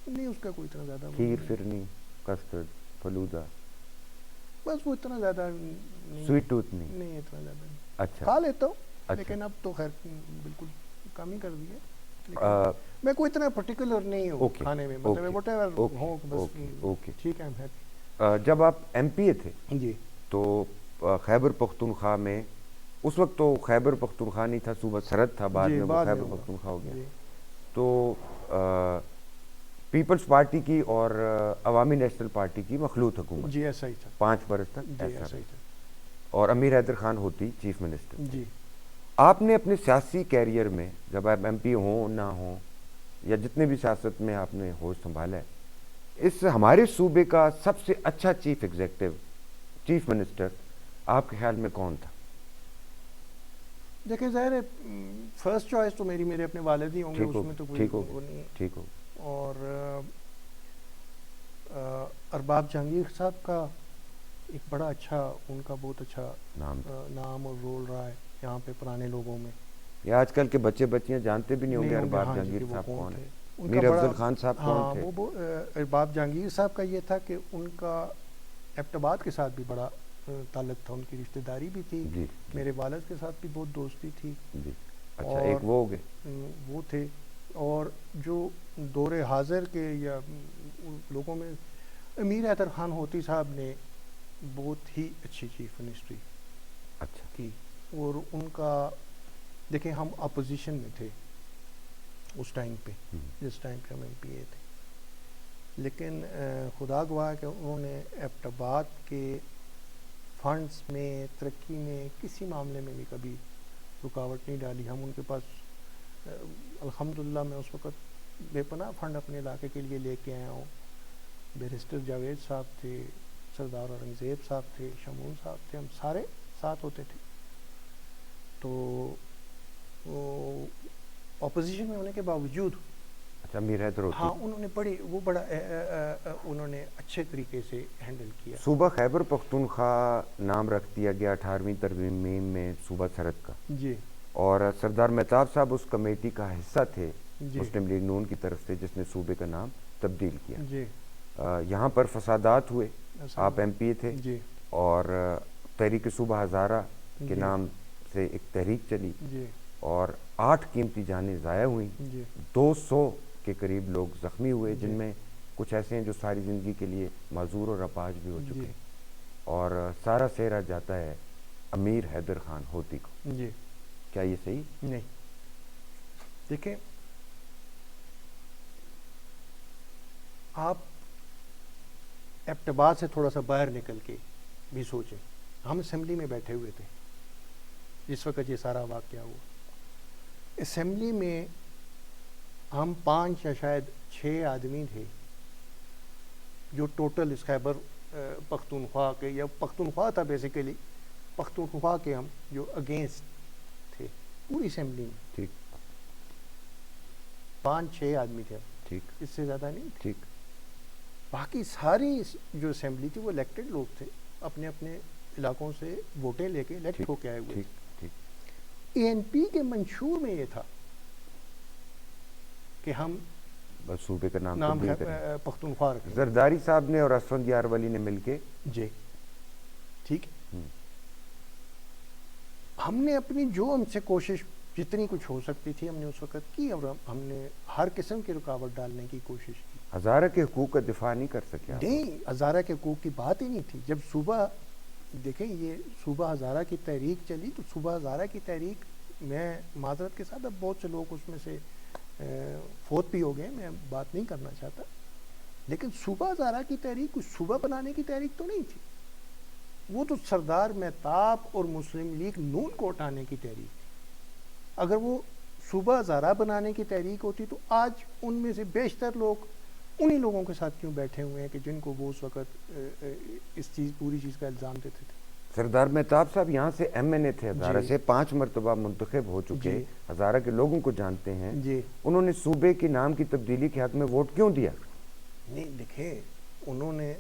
نہیں اس کا کوئی اتنا زیادہ وہ کھیر نہیں ہے. فرنی کسٹرڈ فلودہ بس وہ اتنا زیادہ نہیں سویٹ ٹوتھ نہیں اتنا زیادہ نہیں. اچھا کھا لیتا ہوں اچھا لیکن اب تو خیر بالکل کم ہی کر دیے. لیکن میں کوئی اتنا پرٹیکولر نہیں ہوں اوکے کھانے میں، اوکے مطلب وٹ ایور اوکے ہو بس اوکے اوکے ٹھیک ہے. ہم جب آپ ایم پی اے تھے جی تو خیبر پختونخوا میں اس وقت تو خیبر پختونخوا نہیں تھا صوبہ سرحد تھا بعد جی میں وہ خیبر ہوگا پختونخوا ہو گیا. جی تو پیپلز پارٹی کی اور عوامی نیشنل پارٹی کی مخلوط حکومت جی ایسا ہی تھا. 5 برس تک جی ایسا ایسا ہی رہا تھا. اور امیر حیدر خان ہوتی چیف منسٹر تھے. جی آپ نے اپنے سیاسی کیریئر میں جب آپ ایم پی ہوں نہ ہوں یا جتنے بھی سیاست میں آپ نے ہوش سنبھالا ہے اس ہمارے صوبے کا سب سے اچھا چیف ایگزیکٹو چیف منسٹر آپ کے خیال میں کون تھا؟ دیکھیں ظاہر ہے فرسٹ چوائس تو میرے اپنے والد ہی ہوں گے، ٹھیک اس میں تو کوئی ٹھیک ہو وہ نہیں ہے. ٹھیک ہو. اور ارباب جہانگیر صاحب کا ایک بڑا اچھا ان کا بہت اچھا نام اور رول رہا ہے یہاں پہ پرانے لوگوں میں. یا آج کل کے بچے بچیاں جانتے بھی نہیں ہوں گے ارباب ہاں جی جہانگیر کہ وہ صاحب کون تھے. ہے. ان کا میر بڑا افضل خان صاحب کون ہاں تھے؟ وہ ارباب جہانگیر صاحب کا یہ تھا کہ ان کا ایبٹ آباد کے ساتھ بھی بڑا تعلق تھا، ان کی رشتہ داری بھی تھی. جی میرے والد کے ساتھ بھی بہت دوستی تھی. جی اچھا اور ایک وہ ہو گئے وہ تھے. اور جو دور حاضر کے یا لوگوں میں امیر حیدر خان ہوتی صاحب نے بہت ہی اچھی چیف منسٹری اچھا کی. اور ان کا دیکھیں ہم اپوزیشن میں تھے اس ٹائم پہ جس ٹائم پہ ہم ایم پی اے تھے، لیکن خدا گواہ کہ انہوں نے ایبٹ آباد کے فنڈز میں ترقی میں کسی معاملے میں بھی کبھی رکاوٹ نہیں ڈالی. ہم ان کے پاس الحمدللہ میں اس وقت بے پناہ فنڈ اپنے علاقے کے لیے لے کے آیا ہوں. بیرسٹر جاوید صاحب تھے، سردار اورنگزیب صاحب تھے، شمون صاحب تھے، ہم سارے ساتھ ہوتے تھے. تو اپوزیشن میں ہونے کے باوجود اچھا امیر حیدر ہوتی ہاں انہوں نے انہوں نے اچھے طریقے سے ہینڈل کیا. صوبہ خیبر پختونخوا نام رکھ دیا گیا 18ویں ترمیم میں صوبہ سرحد کا. جی اور سردار مہتاب صاحب اس کمیٹی کا حصہ تھے جی مسلم لیگ نون کی طرف سے جس نے صوبے کا نام تبدیل کیا. جی یہاں پر فسادات ہوئے، آپ ایم پی اے تھے جی اور تحریک صوبہ ہزارہ کے جی نام سے ایک تحریک چلی جی اور 8 قیمتی جانیں ضائع ہوئیں. جی 200 کے قریب لوگ زخمی ہوئے جن جی میں کچھ ایسے ہیں جو ساری زندگی کے لیے معذور اور اپاہج بھی ہو چکے جی ہیں. اور سارا سہرا جاتا ہے امیر حیدر خان ہوتی کو. جی کیا یہ صحیح؟ نہیں دیکھیں آپ ایبٹ آباد سے تھوڑا سا باہر نکل کے بھی سوچیں. ہم اسمبلی میں بیٹھے ہوئے تھے جس وقت یہ سارا واقعہ ہوا۔ اسمبلی میں ہم 5 یا شاید 6 آدمی تھے جو ٹوٹل اس خیبر پختونخوا کے، یا پختونخوا تھا بیسیکلی، پختونخوا کے ہم جو اگینسٹ تھے پوری اسمبلی میں۔ ٹھیک 5-6 آدمی تھے، ٹھیک اس سے زیادہ نہیں۔ ٹھیک باقی ساری جو اسمبلی تھی وہ الیکٹڈ لوگ تھے، اپنے اپنے علاقوں سے ووٹیں لے کے الیکٹ ہو کے آئے ہوئے تھے۔ ٹھیک اے این پی کے منشور میں یہ تھا کہ ہم بس صوبے کا نام نام تبدیل کریں۔ پختونخوا رکھیں۔ زرداری صاحب نے اور اسفند یار ولی نے مل کے جی ٹھیک ہے، ہم نے اپنی جو ہم سے کوشش جتنی کچھ ہو سکتی تھی ہم نے اس وقت کی، اور ہم نے ہر قسم کی رکاوٹ ڈالنے کی کوشش کی۔ ہزارہ کے حقوق کا دفاع نہیں کر سکے آپ؟ نہیں، ہزارہ کے حقوق کی بات ہی نہیں تھی۔ جب صوبہ دیکھیں یہ صوبہ ہزارہ کی تحریک چلی تو صوبہ ہزارہ کی تحریک، میں معذرت کے ساتھ اب بہت سے لوگ اس میں سے فوت بھی ہو گئے، میں بات نہیں کرنا چاہتا، لیکن صوبہ ہزارہ کی تحریک کچھ صوبہ بنانے کی تحریک تو نہیں تھی، وہ تو سردار مہتاب اور مسلم لیگ نون کو اٹھانے کی تحریک تھی۔ اگر وہ صوبہ ہزارہ بنانے کی تحریک ہوتی تو آج ان میں سے بیشتر لوگ انہی لوگوں کے ساتھ کیوں بیٹھے ہوئے ہیں کہ جن کو وہ اس وقت اس پوری چیز کا الزام دیتے تھے۔ سردار مہتاب صاحب یہاں سے ایم این اے تھے ہزارہ جی سے، 5 مرتبہ منتخب ہو چکے، جی ہزارہ کے لوگوں کو جانتے ہیں، جی انہوں نے صوبے کے نام کی تبدیلی کے حق میں ووٹ کیوں دیا؟ نہیں دیکھیں، انہوں نے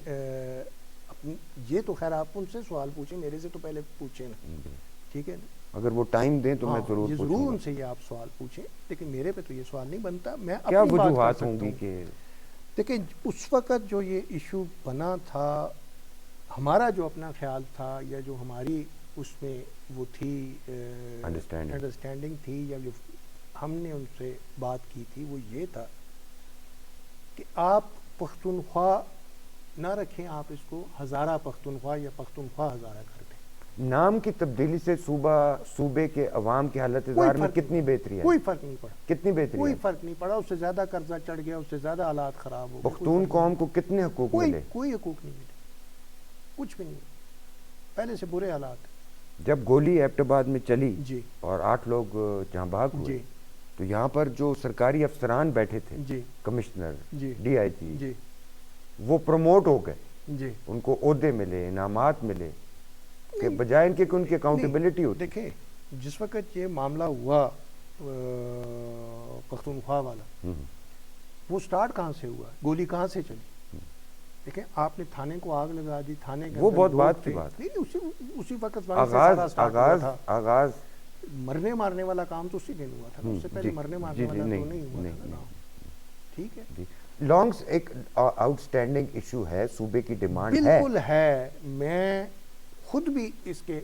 یہ تو خیر آپ ان سے سوال پوچھیں، میرے سے تو پہلے پوچھیں نا، ٹھیک ہے نا؟ اگر وہ ٹائم دیں تو میں ضرور یہ پوچھوں ضرور گا۔ ان سے یہ آپ سوال پوچھیں، لیکن میرے پہ تو یہ سوال نہیں بنتا۔ میں کیا اپنی بات وجوہات کر ہوں سکتا گی ہوں۔ کہ دیکھیں اس وقت جو یہ ایشو بنا تھا، ہمارا جو اپنا خیال تھا یا جو ہماری اس میں وہ تھی انڈرسٹینڈنگ تھی، یا جو ہم نے ان سے بات کی تھی، وہ یہ تھا کہ آپ پختونخوا نہ رکھیں، آپ اس کو ہزارہ پختونخوا یا پختونخوا ہزارہ کر دیں۔ نام کی تبدیلی سے صوبے کے عوام کی حالت اظہار میں کتنی بہتری ہے؟ کوئی فرق نہیں پڑا، کتنی بہتری کوئی ہے؟ فرق نہیں پڑا، اس سے زیادہ قرضہ چڑھ گیا، اس سے زیادہ حالات خراب ہو گئے۔ پختون قوم کو کتنے حقوق ملے؟ کوئی حقوق نہیں ملے، کچھ بھی نہیں، پہلے سے برے حالات۔ جب گولی ایبٹ آباد میں چلی جی اور 8 لوگ جہاں بھاگ ہوئے جی تو یہاں پر جو سرکاری افسران بیٹھے تھے، جی کمشنر، جی ڈی آئی جی، جی وہ پروموٹ ہو گئے، جی ان کو عہدے ملے، انعامات ملے، کہ بجائے ان کے کہ ان کی اکاؤنٹیبلٹی ہوتی۔ دیکھیں جس وقت یہ معاملہ ہوا پختونخوا والا، وہ سٹارٹ کہاں سے ہوا، گولی کہاں سے چلی؟ دیکھیں آپ نے تھانے کو آگ لگا دی، تھانے کے وہ اندر بہت لوگ بات کی تھے۔ بات، نہیں اسی وقت وہاں سے سارا سٹارٹ ہوا تھا۔ آغاز مرنے مارنے والا کام تو اسی دن ہوا تھا، اس سے پہلے مرنے مارنے والا تو نہیں ہوا تھا نا۔ ٹھیک ہے، لانگس ایک آؤٹ سٹینڈنگ ایشو ہے، صوبے کی ڈیمانڈ ہے۔ بالکل ہے، میں خود بھی اس کے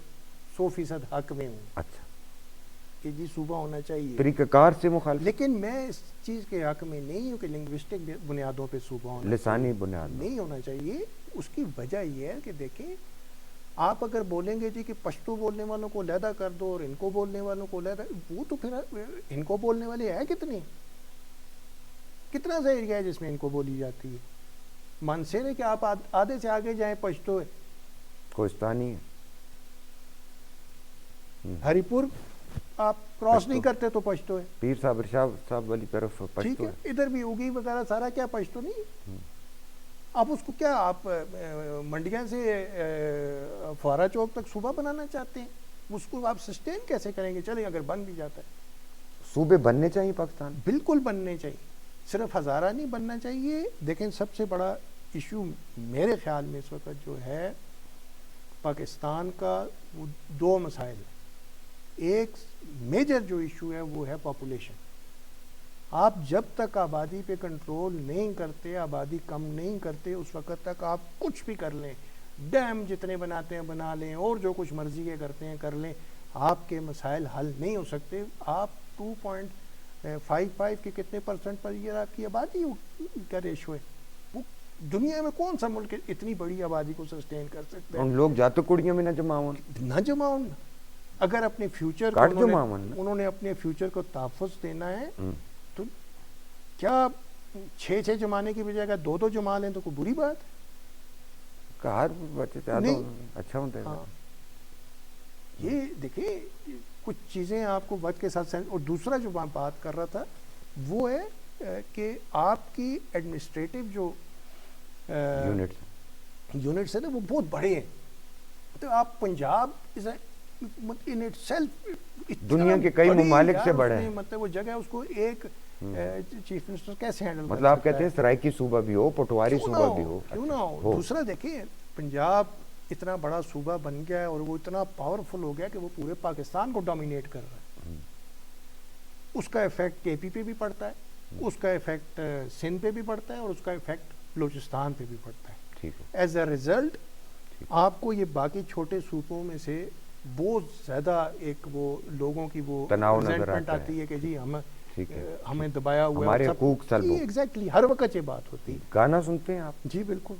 100% حق میں ہوں اچھا، کہ جی صوبہ ہونا چاہیے، طریقہ کار سے مخالف، لیکن میں اس چیز کے حق میں نہیں ہوں کہ لنگوسٹک بنیادوں پہ صوبہ ہونا لسانی بنیاد نہیں ہونا چاہیے۔ اس کی وجہ یہ ہے کہ دیکھیں آپ اگر بولیں گے جی کہ پشتو بولنے والوں کو علیحدہ کر دو اور ان کو بولنے والوں کو علیحدہ، وہ تو پھر ان کو بولنے والے ہے کتنا سا ایریا ہے جس میں ان کو بولی جاتی ہے؟ منصیر ہے کہ آپ آدھے سے آگے جائیں پشتو ہے، کوہستانی ہے، ہری پور آپ کراس نہیں کرتے تو پشتو ہے، پیر صاحب ارشاد صاحب والی طرف ٹھیک پشتو ہے، ہے۔ ادھر بھی اگی وغیرہ سارا کیا پشتو نہیں؟ آپ اس کو کیا آپ منڈیاں سے فوارہ چوک تک صوبہ بنانا چاہتے ہیں؟ اس کو آپ سسٹین کیسے کریں گے؟ چلیں اگر بن بھی جاتا ہے، صوبے بننے چاہیے پاکستان، بالکل بننے چاہیے، صرف ہزارہ نہیں بننا چاہیے۔ دیکھیں سب سے بڑا ایشو میرے خیال میں اس وقت جو ہے پاکستان کا، وہ 2 مسائل ہیں۔ ایک میجر جو ایشو ہے وہ ہے پاپولیشن۔ آپ جب تک آبادی پہ کنٹرول نہیں کرتے، آبادی کم نہیں کرتے، اس وقت تک آپ کچھ بھی کر لیں، ڈیم جتنے بناتے ہیں بنا لیں، اور جو کچھ مرضی کے کرتے ہیں کر لیں، آپ کے مسائل حل نہیں ہو سکتے۔ آپ 2.55 کے کتنے % پر یہ آپ کی آبادی کا ریشو ہے؟ وہ دنیا میں کون سا ملک اتنی بڑی آبادی کو سسٹین کر سکتے ہیں؟ ان لوگ جاتے کڑیوں میں نہ جماؤں، نہ جماؤں، اگر اپنے فیوچر کاٹ کو جماؤں، انہوں نے اپنے فیوچر کو تحفظ دینا ہے تو کیا 6 جمانے کی بجائے اگر 2 جما لیں تو کوئی بری بات ہے؟ ہر بچے چاہتا ہوں اچھا ہوتا ہے۔ یہ دیکھیں کچھ چیزیں آپ کو وقت کے ساتھ اور دوسرا جو میں بات کر رہا تھا وہ ہے کہ آپ کی ایڈمنسٹریٹو جو یونٹس ہیں نا وہ بہت بڑے ہیں. تو آپ پنجاب ان اٹ سیلف دنیا کے کئی ممالک سے بڑے ہیں, مطلب وہ جگہ اس کو ایک چیف منسٹر کیسے ہینڈل مطلب آپ کہتے ہیں سرائکی صوبہ بھی ہو, پٹواری صوبہ بھی ہو, کیوں نہ ہو. دوسرا دیکھیں پنجاب اتنا بڑا صوبہ بن گیا ہے اور وہ اتنا پاورفل ہو گیا کہ وہ پورے پاکستان کو ڈومینیٹ کر رہا ہے. اس کا ایفیکٹ کے پی پہ بھی پڑتا ہے, اس کا ایفیکٹ سندھ پہ بھی پڑتا ہے اور اس کا ایفیکٹ بلوچستان پہ بھی پڑتا ہے. ایز اے ریزلٹ آپ کو یہ باقی چھوٹے صوبوں میں سے بہت زیادہ ایک وہ لوگوں کی وہ ریزنٹمنٹ آتی ہے کہ جی ہمیں دبایا ہوا ہے, ہمارے حقوق سلب. ایگزیکٹلی ہر وقت یہ بات ہوتی ہے. گانا سنتے ہیں آپ؟ جی بالکل.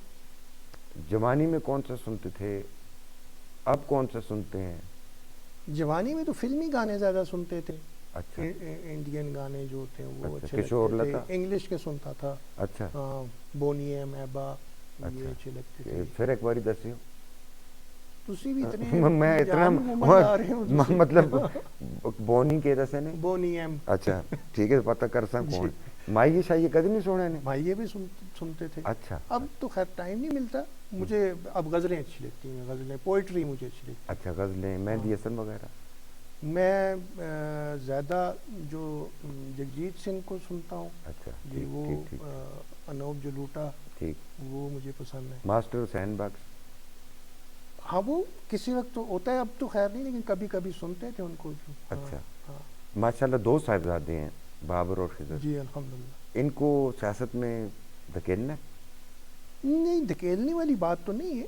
جوانی میں کون سا سنتے تھے, اب کون سا سنتے ہیں؟ جوانی میں تو فلمی گانے زیادہ سنتے تھے. اچھا. انڈین گانے جو تھے وہ اچھا, اچھے کشور لگتے لتا, تھے. انگلش کے سنتا تھا. اچھا. بونی ایم ایبا یہ اچھے لگتے تھے. پھر ایک باری دسیو. تسی بھی اتنے میں اتنا مطلب بونی کے دسے نے بونی ایم. اچھا ٹھیک ہے, پتہ کر سا کون. مائیے شاہیے کدی نہیں سنے نے؟ مائیے بھی سنتے تھے. اچھا. اب تو خیر ٹائم نہیں ملتا مجھے. اب غزلیں اچھی لگتی ہیں, غزلیں پوئٹری مجھے اچھی لگتی ہے. اچھا غزلیں, مہندی حسن وغیرہ. میں زیادہ جو جگجیت سنگھ کو سنتا ہوں. اچھا جی وہ انوپ جلوٹا, ٹھیک وہ مجھے پسند ہے. ماسٹر حسین بخش. ہاں وہ کسی وقت تو ہوتا ہے, اب تو خیر نہیں, لیکن کبھی کبھی سنتے تھے ان کو. اچھا. ماشاءاللہ 2 صاحبزادے ہیں, بابر اور خضر. جی الحمدللہ. ان کو سیاست میں دھکیلنا نہیں, دھکیلنے والی بات تو نہیں ہے.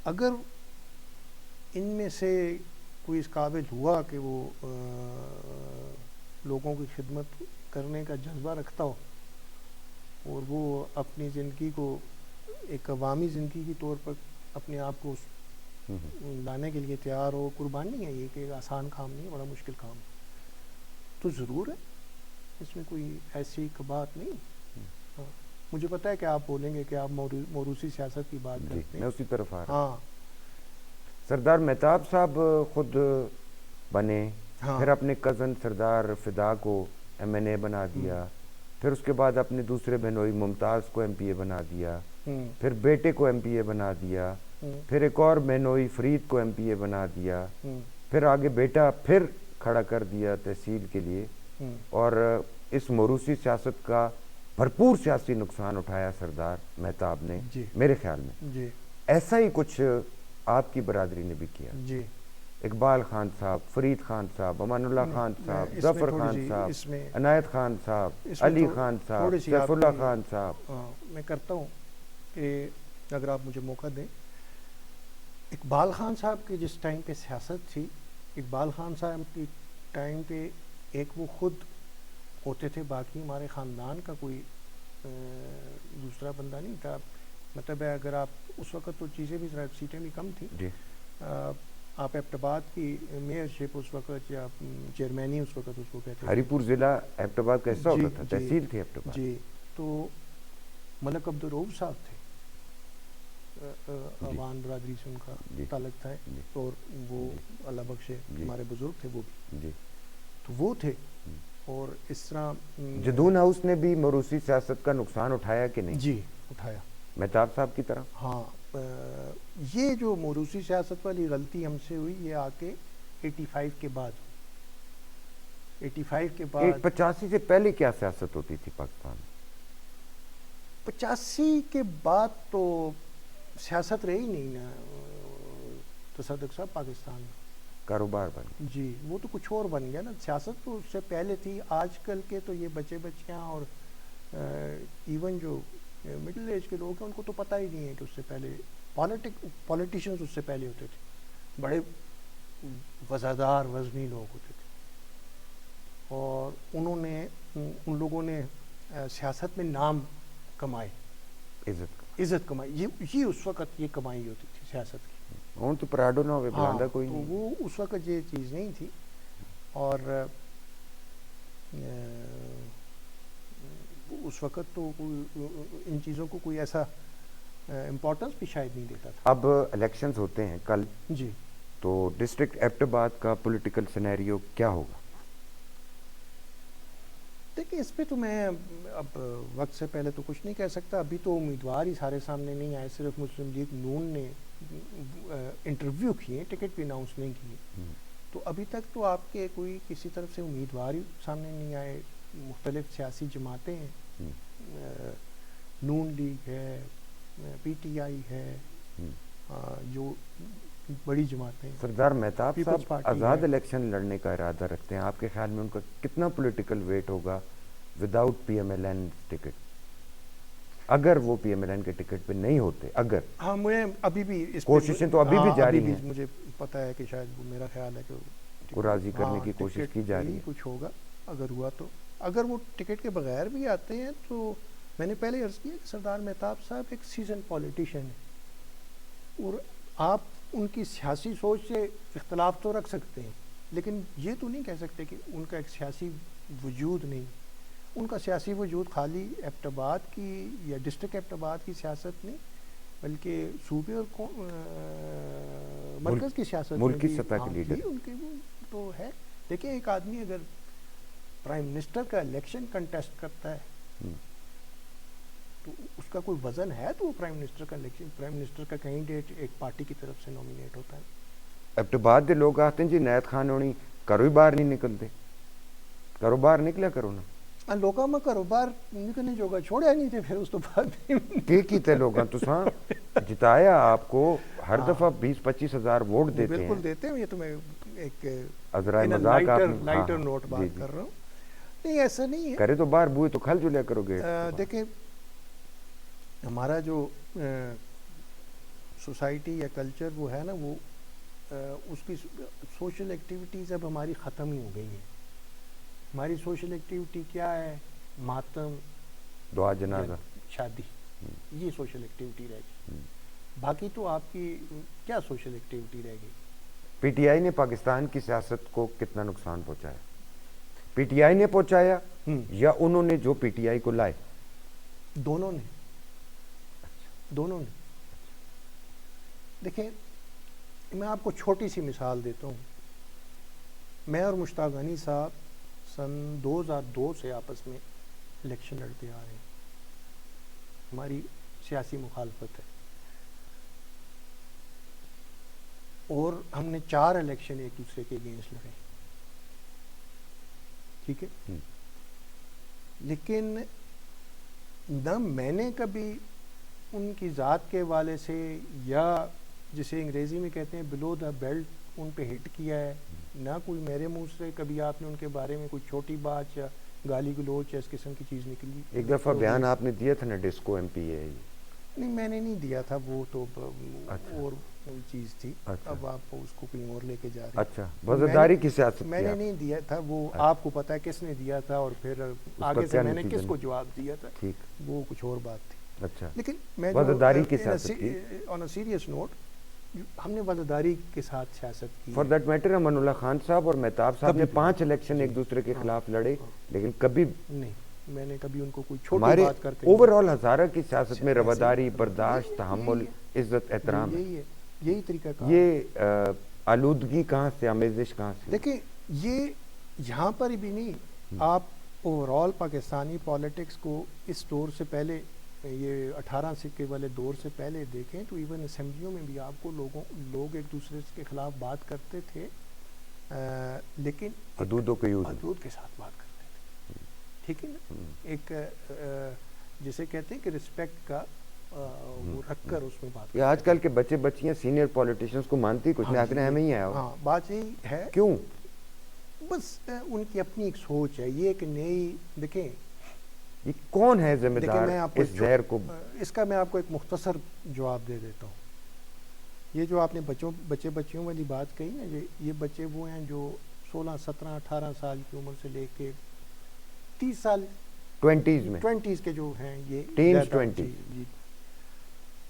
اگر ان میں سے کوئی اس قابل ہوا کہ وہ لوگوں کی خدمت کرنے کا جذبہ رکھتا ہو اور وہ اپنی زندگی کو ایک عوامی زندگی کی طور پر اپنے آپ کو لانے کے لیے تیار ہو, قربانی ہے یہ کہ آسان کام نہیں, بڑا مشکل کام ہے, تو ضرور ہے, اس میں کوئی ایسی بات نہیں. مجھے پتہ ہے کہ آپ بولیں گے کہ آپ موروثی سیاست کی بات کرتے ہیں. میں اسی طرف آ رہا ہوں. سردار مہتاب صاحب خود بنے, پھر اپنے کزن سردار فدا کو ایم این اے بنا دیا, پھر اس کے بعد اپنے دوسرے بہنوئی ممتاز کو ایم پی اے بنا دیا, پھر بیٹے کو ایم پی اے بنا دیا, پھر ایک اور بہنوئی فرید کو ایم پی اے بنا دیا, پھر آگے بیٹا پھر کھڑا کر دیا تحصیل کے لیے, اور اس موروثی سیاست کا بھرپور سیاسی نقصان اٹھایا سردار مہتاب نے. میرے خیال میں ایسا ہی کچھ آپ کی برادری نے بھی کیا. اقبال خان صاحب, فرید خان صاحب, امان اللہ خان صاحب, ظفر خان صاحب, عنایت خان صاحب, علی خان صاحب, سیف اللہ خان صاحب. میں کرتا ہوں کہ اگر آپ مجھے موقع دیں, اقبال خان صاحب کی جس ٹائم پہ سیاست تھی, اقبال خان صاحب کی ٹائم پہ ایک وہ خود ہوتے تھے, باقی ہمارے خاندان کا کوئی دوسرا بندہ نہیں تھا. مطلب ہے اگر آپ اس وقت تو چیزیں بھی ذرا سیٹیں بھی کم تھیں. آپ ایبٹ آباد کی میئر شپ اس وقت یا چیئرمینی اس وقت اس کو کہتے ہیں, ہری پور ضلع ایبٹ آباد کا حصہ ہوتا تھا, تحصیل تھی ایبٹ آباد. جی, تو ملک عبدالرؤف صاحب تھے, عوان برادری سے ان کا تعلق تھا, اور وہ اللہ بخشے ہمارے بزرگ تھے وہ بھی, تو وہ تھے. اور اس طرح جدون ہاؤس نے بھی موروثی سیاست کا نقصان اٹھایا کہ نہیں؟ جی اٹھایا, مہتاب صاحب کی طرح. ہاں, یہ جو موروثی سیاست والی غلطی ہم سے ہوئی یہ آ کے 85 کے بعد, 85 کے بعد. 85 سے پہلے کیا سیاست ہوتی تھی پاکستان میں؟ 85 کے بعد تو سیاست رہی نہیں نا تصدق صاحب پاکستان میں, کاروبار بن گیا. جی وہ تو کچھ اور بن گیا نا, سیاست تو اس سے پہلے تھی. آج کل کے تو یہ بچے بچیاں اور ایون جو مڈل ایج کے لوگ ہیں ان کو تو پتہ ہی نہیں ہے کہ اس سے پہلے پولیٹیشنز اس سے پہلے ہوتے تھے, بڑے وزادار وزنی لوگ ہوتے تھے, اور انہوں نے ان لوگوں نے سیاست میں نام کمائے, عزت کمائی. یہ اس وقت یہ کمائی ہوتی تھی سیاست کی. تو پراڈو نہ ہوئے بلاندہ کوئی نہیں, وہ اس وقت یہ چیز نہیں تھی. اور اس وقت تو ان چیزوں کو کوئی ایسا امپورٹنس بھی شاید نہیں دیتا تھا. اب الیکشنز ہوتے ہیں کل, جی تو ڈسٹرکٹ ایبٹ آباد کا پولیٹیکل سینیریو کیا ہوگا؟ دیکھیں اس پہ تو میں اب وقت سے پہلے تو کچھ نہیں کہہ سکتا. ابھی تو امیدوار ہی سارے سامنے نہیں آئے, صرف مسلم لیگ نون نے انٹرویو کیے, ٹکٹ بھی اناؤنس نہیں کیے. تو ابھی تک تو آپ کے کوئی کسی طرف سے امیدوار ہی سامنے نہیں آئے. مختلف سیاسی جماعتیں ہیں, نون لیگ ہے, پی ٹی آئی ہے, جو بڑی جماعتیں. سردار مہتاب پیپلز صاحب پارٹی آزاد ہے. الیکشن لڑنے کا ارادہ رکھتے ہیں, آپ کے خیال میں ان کا کتنا پولیٹیکل ویٹ ہوگا without P M L N ticket, اگر وہ پی ایم ایل این کے ٹکٹ پہ نہیں ہوتے؟ اگر ہاں مجھے ابھی بھی اس کوششیں تو ابھی بھی جاری ہیں, مجھے پتہ ہے کہ شاید میرا خیال ہے کہ کو راضی کرنے کی کوشش کی جا رہی ہے. کچھ ہوگا اگر ہوا تو. اگر وہ ٹکٹ کے بغیر بھی آتے ہیں تو میں نے پہلے عرض کیا کہ سردار مہتاب صاحب ایک سیزن پولیٹیشین ہے, اور آپ ان کی سیاسی سوچ سے اختلاف تو رکھ سکتے ہیں, لیکن یہ تو نہیں کہہ سکتے کہ ان کا ایک سیاسی وجود نہیں. ان کا سیاسی وجود خالی ایبٹ آباد کی یا ڈسٹرکٹ ایبٹ آباد کی سیاست نہیں, بلکہ صوبے اور مرکز کی سیاست میں ملکی بھی سطح کے لیڈر ان کے تو ہے. دیکھیں ایک آدمی اگر پرائم منسٹر کا الیکشن کنٹیسٹ کرتا ہے تو اس کا کوئی وزن ہے, تو وہ پرائم منسٹر کا الیکشن, پرائم منسٹر کا کینڈیڈیٹ ایک پارٹی کی طرف سے نومینیٹ ہوتا ہے. ایبٹ آباد کے لوگ آتے ہیں جی نیت خان ہونی کرو ہی باہر نہیں نکلتے, کرو باہر نکلیا کرو نا. لوگوں میں کاروبار نکلنے جوگا چھوڑیا نہیں تھے, پھر اس تو بعد کی کیتے لوگاں تساں جتایا, آپ کو ہر دفعہ 20-25 ہزار ووٹ دیتے ہیں. بالکل دیتے ہیں, یہ تو میں ایک عذرائے مذاق آپ لائٹر نوٹ بات کر رہا ہوں. نہیں ایسا نہیں ہے, کرے تو باہر بوئے تو کھل جلیا کرو گے. دیکھیں ہمارا جو سوسائٹی یا کلچر وہ ہے نا, وہ اس کی سوشل ایکٹیویٹیز اب ہماری ختم ہی ہو گئی ہیں. ہماری سوشل ایکٹیویٹی کیا ہے؟ ماتم, دعا جنازہ, شادی, یہ سوشل ایکٹیویٹی رہ گئی. باقی تو آپ کی کیا سوشل ایکٹیویٹی رہ گئی؟ پی ٹی آئی نے پاکستان کی سیاست کو کتنا نقصان پہنچایا؟ پی ٹی آئی نے پہنچایا یا انہوں نے جو پی ٹی آئی کو لائے؟ دونوں نے, دونوں نے. دیکھیں میں آپ کو چھوٹی سی مثال دیتا ہوں. میں اور مشتاق غنی صاحب سن 2002 سے آپس میں الیکشن لڑتے آ رہے ہیں. ہماری سیاسی مخالفت ہے, اور ہم نے 4 الیکشن ایک دوسرے کے اگینسٹ لڑے, ٹھیک ہے. لیکن نہ میں نے کبھی ان کی ذات کے حوالے سے, یا جسے انگریزی میں کہتے ہیں بلو دا بیلٹ, ان پہ ہٹ کیا ہے. نہ کوئی میرے منہ سے کبھی آپ نے ان کے بارے میں کوئی چھوٹی بات یا گالی گلوچ یا اس قسم کی چیز نکلی. ایک دفعہ بیان آپ نے دیا تھا نا ڈسکو ایم پی اے. نہیں میں نے نہیں دیا تھا, وہ تو اور چیز تھی. اب آپ اس کو کہیں اور لے کے جا رہے ہیں. اچھا, وزیرداری کی سیاست میں نے نہیں دیا تھا, وہ آپ کو پتا ہے کس نے دیا تھا, اور پھر آگے سے میں نے کس کو جواب دیا تھا, وہ کچھ اور بات تھی. اچھا, لیکن میں وزیرداری کی سیاست کی. آن اے سیریس نوٹ, ہم نے وزیرداری کے ساتھ سیاست کی. For that matter Aman Ullah Khan صاحب اور مہتاب صاحب نے 5 الیکشن ایک دوسرے کے خلاف لڑے, لیکن کبھی نہیں میں نے کبھی ان کو کوئی چھوٹی بات کرتے اوور آل ہزارہ کی سیاست میں رواداری, برداشت, تحمل, عزت, احترام, یہی طریقہ کار. یہ آلودگی کہاں سے, آمیزش کہاں سے؟ دیکھیں یہ یہاں پر بھی نہیں, آپ اوور آل پاکستانی پالیٹکس کو اس دور سے پہلے, یہ 18 سکے والے دور سے پہلے دیکھیں تو ایون اسمبلیوں میں بھی آپ کو لوگ ایک دوسرے کے خلاف بات کرتے تھے, لیکن حدود کے ساتھ بات کرتے تھے, ٹھیک ہے نا. ایک جسے کہتے ہیں کہ رسپیکٹ کا وہ رکھ کر اس میں بات. یہ آج کل کے بچے بچیاں سینئر پولیٹیشنز کو مانتی کچھ نہیں, آخر ہمیں ہی آیا. ہاں بات یہی ہے. کیوں؟ بس ان کی اپنی ایک سوچ ہے. یہ ایک نئی, دیکھیں یہ کون ہے ذمہ دار اس زہر کو؟ اس کا میں آپ کو ایک مختصر جواب دے دیتا ہوں. یہ جو آپ نے بچے بچیوں والی بات کہی نا, یہ بچے وہ ہیں جو 16, 17, 18 سال کی عمر سے لے کے 30 سال 20s کے جو ہیں, یہ ٹینز 20,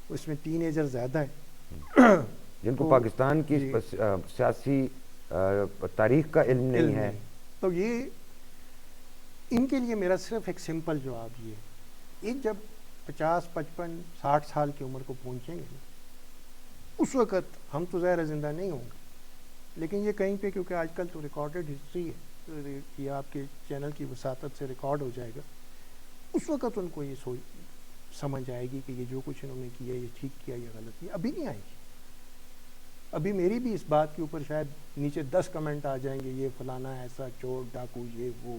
اس میں ٹین ایجر زیادہ ہیں جن کو پاکستان کی سیاسی تاریخ کا علم نہیں ہے. تو یہ ان کے لیے میرا صرف ایک سمپل جواب یہ ہے, ایک جب 50 55 60 سال کی عمر کو پہنچیں گے نا، اس وقت ہم تو ظاہر زندہ نہیں ہوں گے، لیکن یہ کہیں پہ کیونکہ آج کل تو ریکارڈڈ ہسٹری ہے، یہ آپ کے چینل کی وساطت سے ریکارڈ ہو جائے گا، اس وقت ان کو یہ سمجھ آئے گی کہ یہ جو کچھ انہوں نے کیا یہ ٹھیک کیا یا غلط کیا. ابھی نہیں آئے گی. ابھی میری بھی اس بات کے اوپر شاید نیچے 10 کمنٹ آ جائیں گے، یہ فلانا ایسا چور ڈاکو یہ وہ.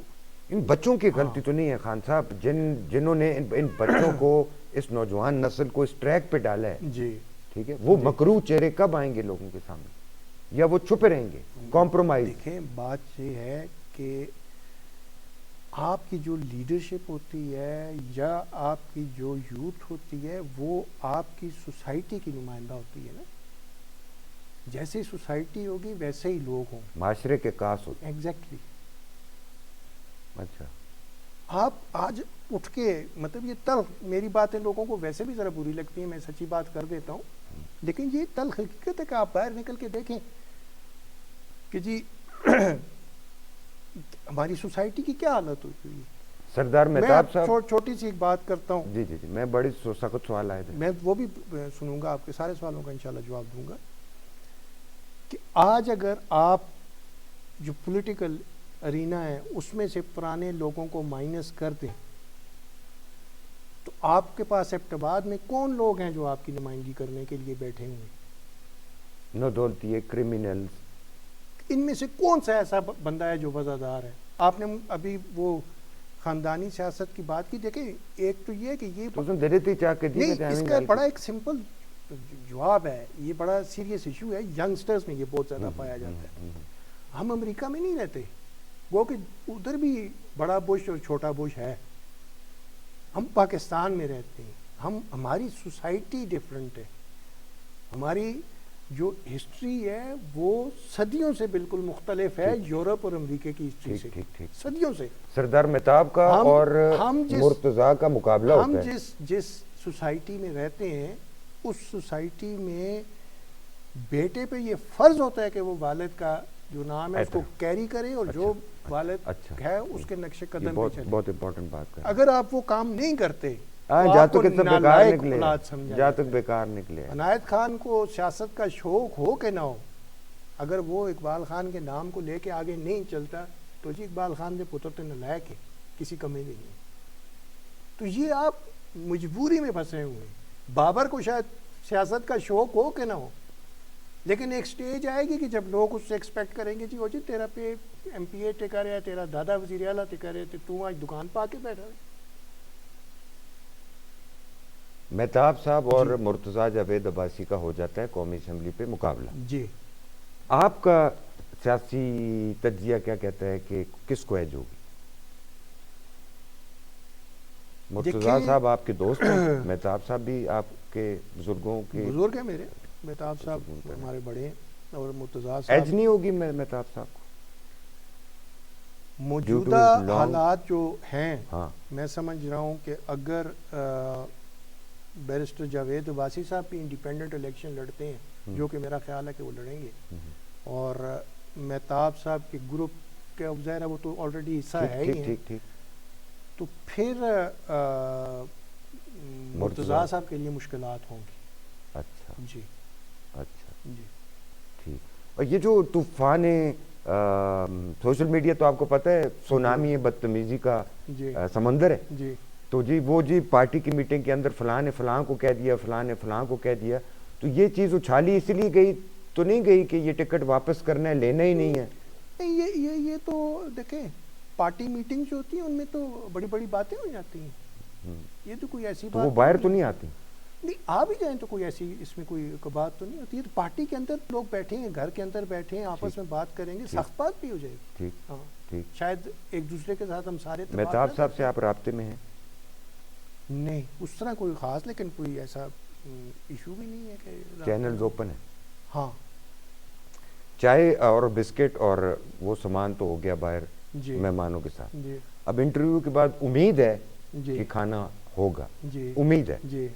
ان بچوں کی غلطی تو نہیں ہے خان صاحب، جنہوں نے ان بچوں کو اس نوجوان نسل کو اس ٹریک پہ ڈالا ہے، جی ٹھیک ہے، وہ مکروہ چہرے کب آئیں گے لوگوں کے سامنے، یا وہ چھپے رہیں گے کمپرومائز؟ دیکھیں بات یہ ہے کہ آپ کی جو لیڈرشپ ہوتی ہے یا آپ کی جو یوتھ ہوتی ہے وہ آپ کی سوسائٹی کی نمائندہ ہوتی ہے نا. جیسے سوسائٹی ہوگی ویسے ہی لوگ ہوں، معاشرے کے کاس ہوتے. ایگزیکٹلی. اچھا آپ آج اٹھ کے مطلب یہ تلخ میری باتیں لوگوں کو ویسے بھی ذرا بری لگتی ہیں، میں سچی بات کر دیتا ہوں، لیکن یہ تلخ حقیقت ہے کہ آپ باہر نکل کے دیکھیں کہ جی ہماری سوسائٹی کی کیا حالت ہوئی ہے. سردار مہتاب صاحب، چھوٹی سی ایک بات کرتا ہوں. جی جی جی، میں بڑی سخت سوال آئے تھے، میں وہ بھی سنوں گا، آپ کے سارے سوالوں کا انشاءاللہ جواب دوں گا. کہ آج اگر آپ جو پولیٹیکل ارینا ہے اس میں سے پرانے لوگوں کو مائنس کر دیں تو آپ کے پاس ابتباد میں کون لوگ ہیں جو آپ کی نمائندگی کرنے کے لیے بیٹھے ہوئے ہیں؟ نو دولتی کرمنلز. ان میں سے کون سا ایسا بندہ ہے جو وزادار ہے؟ آپ نے ابھی وہ خاندانی سیاست کی بات کی. دیکھیں ایک تو یہ کہ یہ نہیں، اس کا بڑا ایک سمپل جواب ہے، یہ بڑا سیریس ایشو ہے، ینگسٹرز میں یہ بہت زیادہ پایا جاتا ہے. ہم امریکہ میں نہیں رہتے، وہ کہ ادھر بھی بڑا بش اور چھوٹا بش ہے، ہم پاکستان میں رہتے ہیں. ہماری سوسائٹی ڈیفرنٹ ہے، ہماری جو ہسٹری ہے وہ صدیوں سے بالکل مختلف ہے یورپ اور امریکہ کی ہسٹری سے، صدیوں سے. سردار مہتاب کا اور مرتضیٰ کا مقابلہ ہوتا ہے. ہم جس سوسائٹی میں رہتے ہیں اس سوسائٹی میں بیٹے پہ یہ فرض ہوتا ہے کہ وہ والد کا جو نام ہے اس کو کیری کرے اور جو والد ہے اس کے نقش قدم پہ چلے. بہت امپورٹنٹ بات ہے. اگر آپ وہ کام نہیں کرتے جہاں تک بیکار نکلے. عنایت خان کو سیاست کا شوق ہو کہ نہ ہو، اگر وہ اقبال خان کے نام کو لے کے آگے نہیں چلتا تو جی اقبال خان دے پتر تے نالائق ہے، کسی کمی بھی نہیں. تو یہ آپ مجبوری میں پھنسے ہوئے ہیں. بابر کو شاید سیاست کا شوق ہو کہ نہ ہو، لیکن ایک سٹیج آئے گی کہ جب لوگ اس سے ایکسپیکٹ کریں گے جی وہ جی تیرا پہ ایم پی اے ٹکا رہا ہے، تیرا دادا وزیر اعلیٰ ٹکا رہے تھے، تو آج دکان پا کے بیٹھا ہے. مہتاب صاحب اور مرتضیٰ جاوید عباسی کا ہو جاتا ہے قومی اسمبلی پہ مقابلہ. جی آپ کا سیاسی تجزیہ کیا کہتا ہے کہ کس کو ایج ہوگی؟ مرتضیٰ صاحب آپ کے دوست ہیں، مہتاب صاحب بھی آپ کے بزرگوں کے بزرگ ہیں. میرے مہتاب صاحب ہمارے بڑے ہیں اور مرتضیٰ صاحب ایج نہیں ہوگی مہتاب صاحب کو موجودہ حالات جو ہیں. میں سمجھ رہا ہوں کہ اگر بیرسٹر جاوید عباسی صاحب بھی انڈیپینڈنٹ الیکشن لڑتے ہیں، جو کہ میرا خیال ہے کہ وہ لڑیں گے، اور مہتاب صاحب کے گروپ کے ظاہر ہے وہ تو آلریڈی حصہ ہے ہی ہیں، تو پھر مرتضیٰ صاحب کے لیے مشکلات ہوں گی. اچھا جی اچھا جی ٹھیک. اور یہ جو طوفان سوشل میڈیا تو آپ کو پتہ ہے سونامی بدتمیزی کا سمندر ہے. جی تو جی وہ جی پارٹی کی میٹنگ کے اندر فلاں نے فلاں کو کہہ دیا، فلاں نے فلاں کو کہہ دیا، تو یہ چیز اچھالی اس لیے گئی تو نہیں گئی کہ یہ ٹکٹ واپس کرنا ہے، لینا ہی نہیں ہے. یہ تو دیکھیں پارٹی میٹنگ جو ہوتی ہیں ان میں تو بڑی بڑی باتیں ہو جاتی ہیں. یہ تو کوئی ایسی بات وہ باہر تو نہیں آتی نہیں، آ بھی جائیں تو کوئی ایسی اس میں کوئی بات تو نہیں ہوتی ہے. تو پارٹی کے اندر لوگ بیٹھے ہیں، گھر کے اندر بیٹھے ہیں، آپس میں بات کریں گے، سخت بات بھی ہو جائے گی. ٹھیک ہاں ٹھیک. شاید ایک دوسرے کے ساتھ ہم سارے مہتاب صاحب سے آپ رابطے میں ہیں؟ نہیں اس طرح کوئی خاص، لیکن کوئی ایسا ایشو بھی نہیں ہے کہ چینلز اوپن ہیں. ہاں چائے اور بسکٹ اور وہ سامان تو ہو گیا باہر مہمانوں کے ساتھ. جی اب انٹرویو کے بعد امید ہے جی کہ کھانا ہوگا. جی امید ہے. جی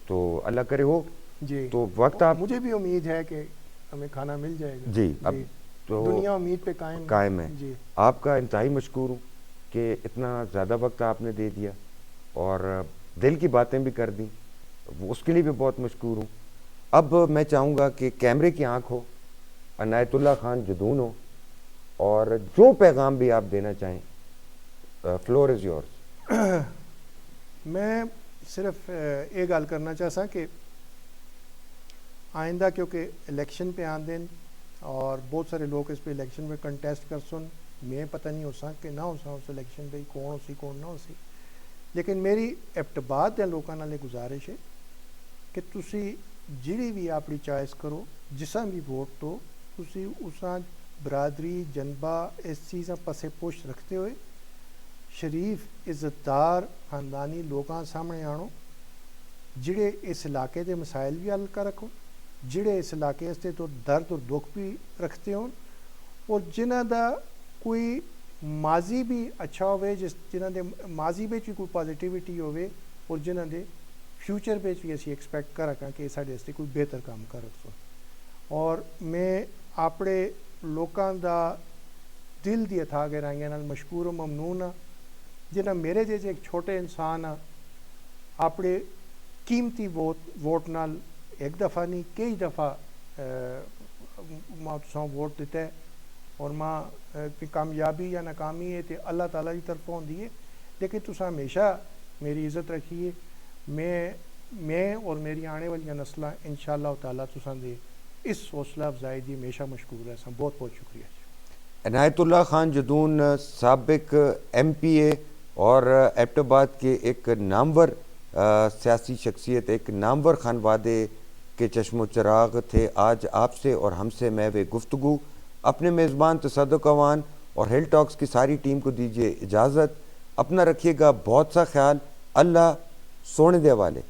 تو اللہ کرے ہو. جی تو وقت آپ مجھے بھی امید ہے کہ ہمیں کھانا مل جائے گا. جی اب تو دنیا امید پہ قائم ہے. جی آپ کا انتہائی مشکور ہوں کہ اتنا زیادہ وقت آپ نے دے دیا اور دل کی باتیں بھی کر دیں، اس کے لیے بھی بہت مشکور ہوں۔ اب میں چاہوں گا کہ کیمرے کی آنکھ ہو، عنایت اللہ خان جدون ہو، اور جو پیغام بھی آپ دینا چاہیں، فلور از یورس۔ میں صرف ایک گل کرنا چاہسا کہ آئندہ کیونکہ الیکشن پہ آن دین اور بہت سارے لوگ اس پہ الیکشن میں کنٹیسٹ کر سن، میں پتہ نہیں ہو سا کہ نہ ہو سا اس الیکشن پہ کون ہو سی کون نہ ہو سی، لیکن میری ایبٹباد دے لوگوں نال گزارش ہے کہ تسی جڑی بھی اپنی چوائس کرو، جساں بھی ووٹ دو، تسی اساں برادری جنبہ اس چیزاں پسے پوش رکھتے ہوئے شریف عزت دار خاندانی لوگاں سامنے آنو جڑے اس علاقے دے مسائل بھی حل کر رکھو، جڑے اس علاقے سے تو درد اور دکھ بھی رکھتے ہون، اور جنہ دا کوئی ماضی بھی اچھا ہوئے، جنہ دے ماضی میں بھی کوئی پازیٹیوٹی ہوئے، اور جنہ دے فیوچر میں بھی اسی ایکسپیکٹ کر رکھا کہ ساڈے واسطے کوئی بہتر کام کر رکھو۔ اور میں اپنے لوکاں دا دل دی اتھا گہرائیاں نال مشکور و ممنون ہاں، جنہ میرے جیسے ایک چھوٹے انسان ہاں اپنے قیمتی ووٹ نال ایک دفعہ نہیں کئی دفعہ ماں تساں ووٹ دیتا ہے، اور ماں کامیابی یا ناکامی ہے تو اللہ تعالیٰ کی طرف ہوندی ہے، لیکن تساں ہمیشہ میری عزت رکھیے، میں اور میری آنے والی نسلاں انشاءاللہ تعالیٰ تساں دے اس حوصلہ افزائی دی ہمیشہ مشکور ہے۔ بہت بہت شکریہ۔ عنایت اللہ خان جدون سابق ایم پی اے اور ایبٹ آباد کے ایک نامور سیاسی شخصیت، ایک نامور خانوادے کے چشم و چراغ تھے۔ آج آپ سے اور ہم سے محو گفتگو، اپنے میزبان تصدق اوان اور ہل ٹاکس کی ساری ٹیم کو دیجیے اجازت۔ اپنا رکھیے گا بہت سا خیال، اللہ سونے دے والے۔